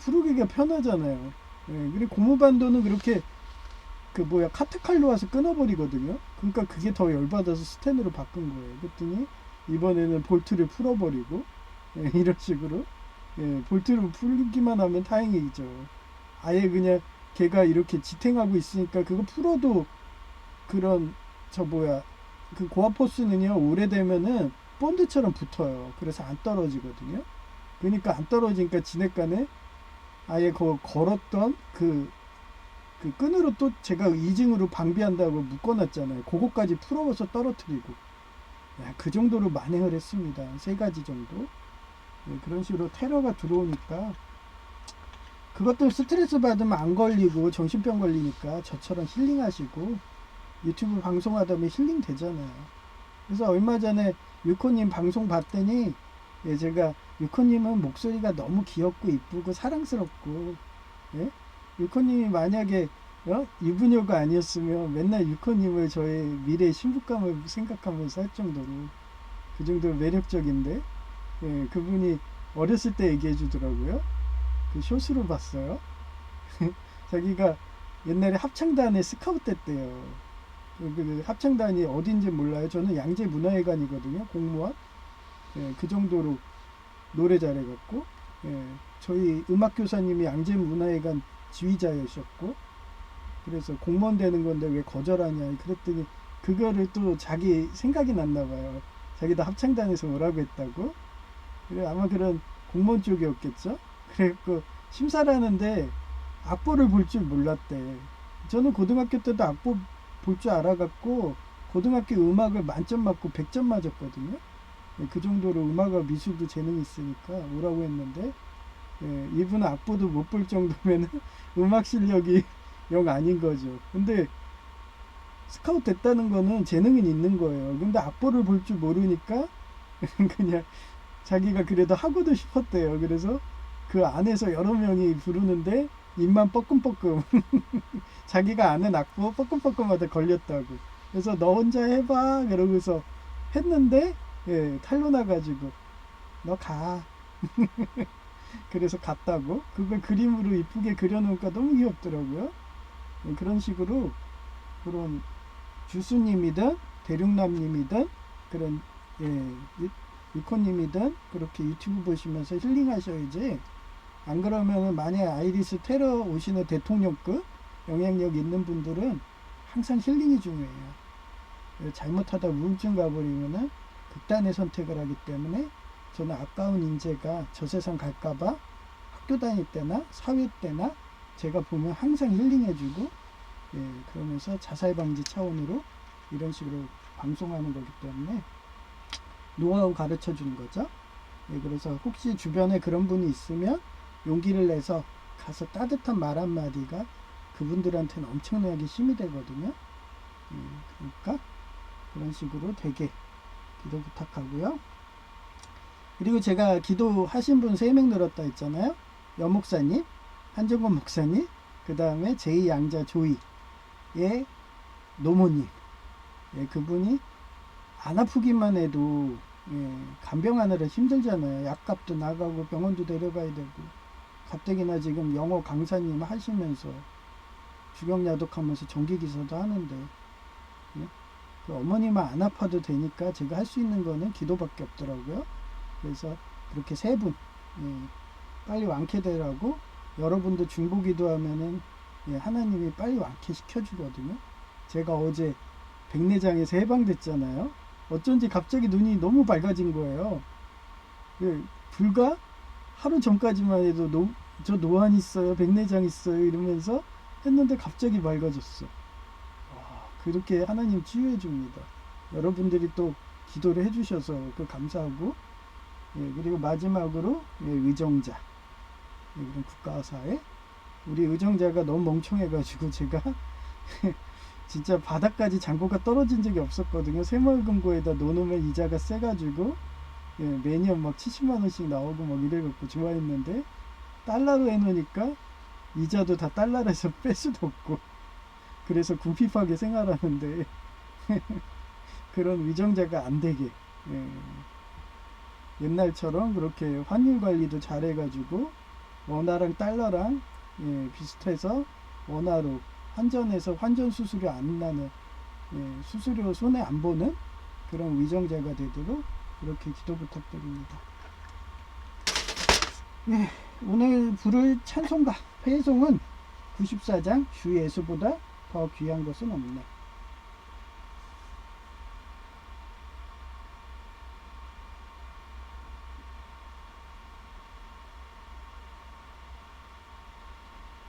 푸르기가 편하잖아요. 그리고 고무반도는 그렇게 카트칼로 와서 끊어버리거든요. 그러니까 그게 더 열받아서 스텐으로 바꾼 거예요. 그랬더니 이번에는 볼트를 풀어버리고 이런 식으로 볼트를 풀기만 하면 다행이죠. 아예 그냥 걔가 이렇게 지탱하고 있으니까 그거 풀어도 그 고압포스는요 오래되면은 본드처럼 붙어요. 그래서 안 떨어지거든요. 그러니까 안 떨어지니까 지네간에 아예 걸었던 그 끈으로 또 제가 이중으로 방비한다고 묶어놨잖아요. 그거까지 풀어서 떨어뜨리고 그 정도로 만행을 했습니다. 3가지 정도. 그런 식으로 테러가 들어오니까 그것들 스트레스 받으면 안 걸리고 정신병 걸리니까 저처럼 힐링하시고 유튜브 방송하다 보면 힐링 되잖아요. 그래서 얼마 전에 유코님 방송 봤더니 제가 유코님은 목소리가 너무 귀엽고 이쁘고 사랑스럽고 유코님이 만약에 유부녀가 아니었으면 맨날 유코님을 저의 미래 신부감을 생각하면서 할 정도로 그 정도로 매력적인데 그분이 어렸을 때 얘기해 주더라고요. 그 쇼스로 봤어요. 자기가 옛날에 합창단에 스카우트 했대요. 그 합창단이 어딘지 몰라요. 저는 양재문화회관이거든요. 공무원. 그 정도로 노래 잘해갖고 저희 음악교사님이 양재문화회관 지휘자였었고 그래서 공무원 되는 건데 왜 거절하냐 그랬더니 그거를 또 자기 생각이 났나 봐요. 자기도 합창단에서 오라고 했다고. 그래 아마 그런 공무원 쪽이었겠죠. 그래갖고 심사를 하는데 악보를 볼 줄 몰랐대. 저는 고등학교 때도 악보 볼 줄 알아갖고 고등학교 음악을 만점 맞고 100점 맞았거든요. 그 정도로 음악과 미술도 재능이 있으니까 오라고 했는데, 이분은 악보도 못 볼 정도면 음악 실력이 영 아닌 거죠. 근데 스카우트 됐다는 거는 재능은 있는 거예요. 근데 악보를 볼 줄 모르니까 그냥 자기가 그래도 하고도 싶었대요. 그래서 그 안에서 여러 명이 부르는데 입만 뻐끔뻐끔 자기가 아는 악보 뻐끔뻐끔하다 걸렸다고. 그래서 너 혼자 해봐 그러고서 했는데 탈로 나가지고 너 가. 그래서 갔다고. 그걸 그림으로 이쁘게 그려놓으니까 너무 귀엽더라고요. 그런 식으로 그런 주수님이든 대륙남님이든 그런 이코님이든 그렇게 유튜브 보시면서 힐링하셔야지. 안 그러면은 만약에 아이리스 테러 오시는 대통령급 영향력 있는 분들은 항상 힐링이 중요해요. 잘못하다 우울증 가버리면은 극단의 선택을 하기 때문에 저는 아까운 인재가 저 세상 갈까봐 학교 다닐 때나 사회 때나 제가 보면 항상 힐링해주고, 그러면서 자살 방지 차원으로 이런 식으로 방송하는 거기 때문에 노하우 가르쳐 주는 거죠. 그래서 혹시 주변에 그런 분이 있으면 용기를 내서 가서 따뜻한 말 한마디가 그분들한테는 엄청나게 힘이 되거든요. 그러니까 그런 식으로 되게 기도 부탁하고요. 그리고 제가 기도하신 분 3명 늘었다 했잖아요. 여목사님, 한정권 목사님, 그 다음에 제2양자 조이의 노모님. 그분이 안 아프기만 해도 간병하느라 힘들잖아요. 약값도 나가고 병원도 데려가야 되고. 가뜩이나 지금 영어 강사님 하시면서 주경야독하면서 정기기사도 하는데, 그 어머님은 안 아파도 되니까 제가 할 수 있는 거는 기도밖에 없더라고요. 그래서 그렇게 3분 빨리 완쾌되라고, 여러분도 중보 기도하면은 하나님이 빨리 완쾌 시켜주거든요. 제가 어제 백내장에서 해방됐잖아요. 어쩐지 갑자기 눈이 너무 밝아진 거예요. 불과 하루 전까지만 해도 저 노안 있어요, 백내장 있어요 이러면서 했는데 갑자기 밝아졌어. 그렇게 하나님 치유해 줍니다. 여러분들이 또 기도를 해주셔서 그 감사하고, 그리고 마지막으로 의정자, 이런 국가사회, 우리 의정자가 너무 멍청해가지고 제가 진짜 바닥까지 잔고가 떨어진 적이 없었거든요. 새마을금고에다 놓으면 이자가 세가지고 매년 막 70만 원씩 나오고 막 이래갖고 좋아했는데, 달러로 해놓으니까 이자도 다 달러에서 뺄 수도 없고, 그래서 궁핍하게 생활하는데 그런 위정자가 안 되게, 옛날처럼 그렇게 환율 관리도 잘해가지고 원화랑 달러랑 비슷해서 원화로 환전해서 환전 수수료 안 나는, 수수료 손해 안 보는 그런 위정자가 되도록 그렇게 기도 부탁드립니다. 오늘 부를 찬송가 회송은 94장 주 예수보다 더 귀한 것은 없네.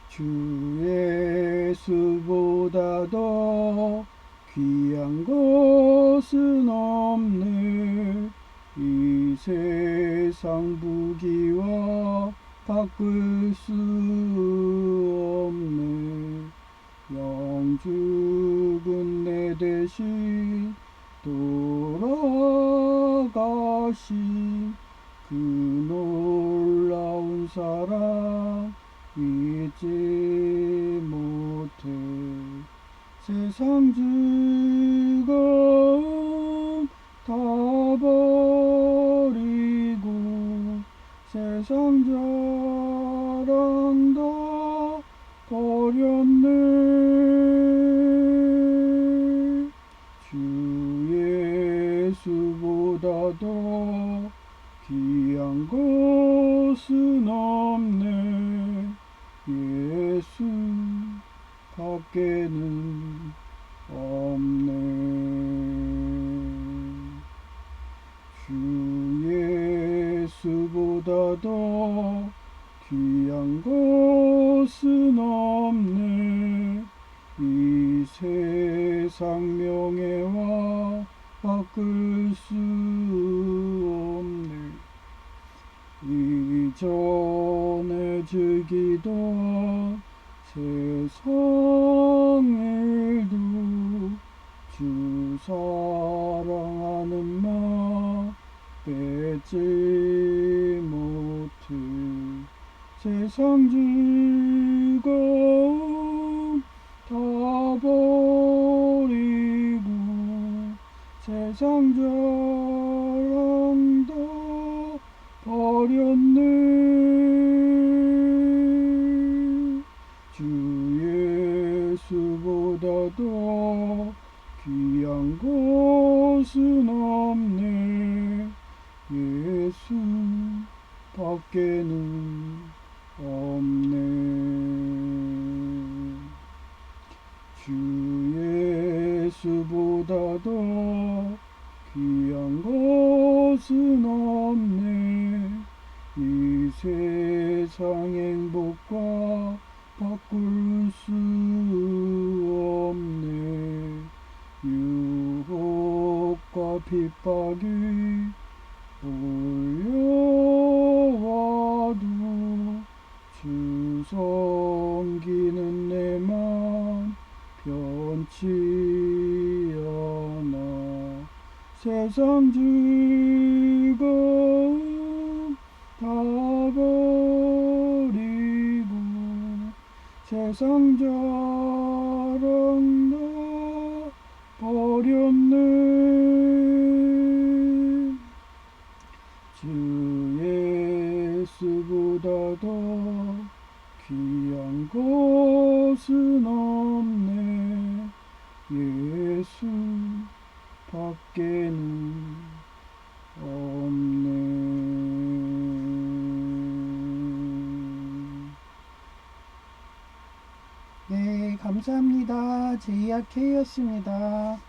주 예수보다 더 귀한 것은 없네. 이 세상 부귀와 바꿀 수 없네. 영죽은 내 대신 돌아가신 그 놀라운 사랑 잊지 못해. 세상 즐거움 다 버리고 세상 자랑 다 버렸네. 주 예수보다 더 귀한 것은 없네. 예수 밖에는 없네. 주 예수보다 더 귀한 것은 없네. 이 세상 명예와 바꿀 수 전에 즐기던 세상 일도 주 사랑하는 마 뺏지 못해 세상 즐거움 다 버리고 세상 자랑도 버렸네. 주 예수보다 더 귀한 것은 없네. 예수 밖에는 없네. 주 예수보다 더 귀한 것은 없네. 이 세상 행복과 바꿀 수 없네. 유혹과 핍박이 몰려와도 주 섬기는 내 맘 변치 않아. 세상 즐거움 다 버리고 세상 자랑 다 버렸네. 주 예수보다 더 귀한 것은 없네. 예수 밖에는 없네. 네, 감사합니다. JRK였습니다.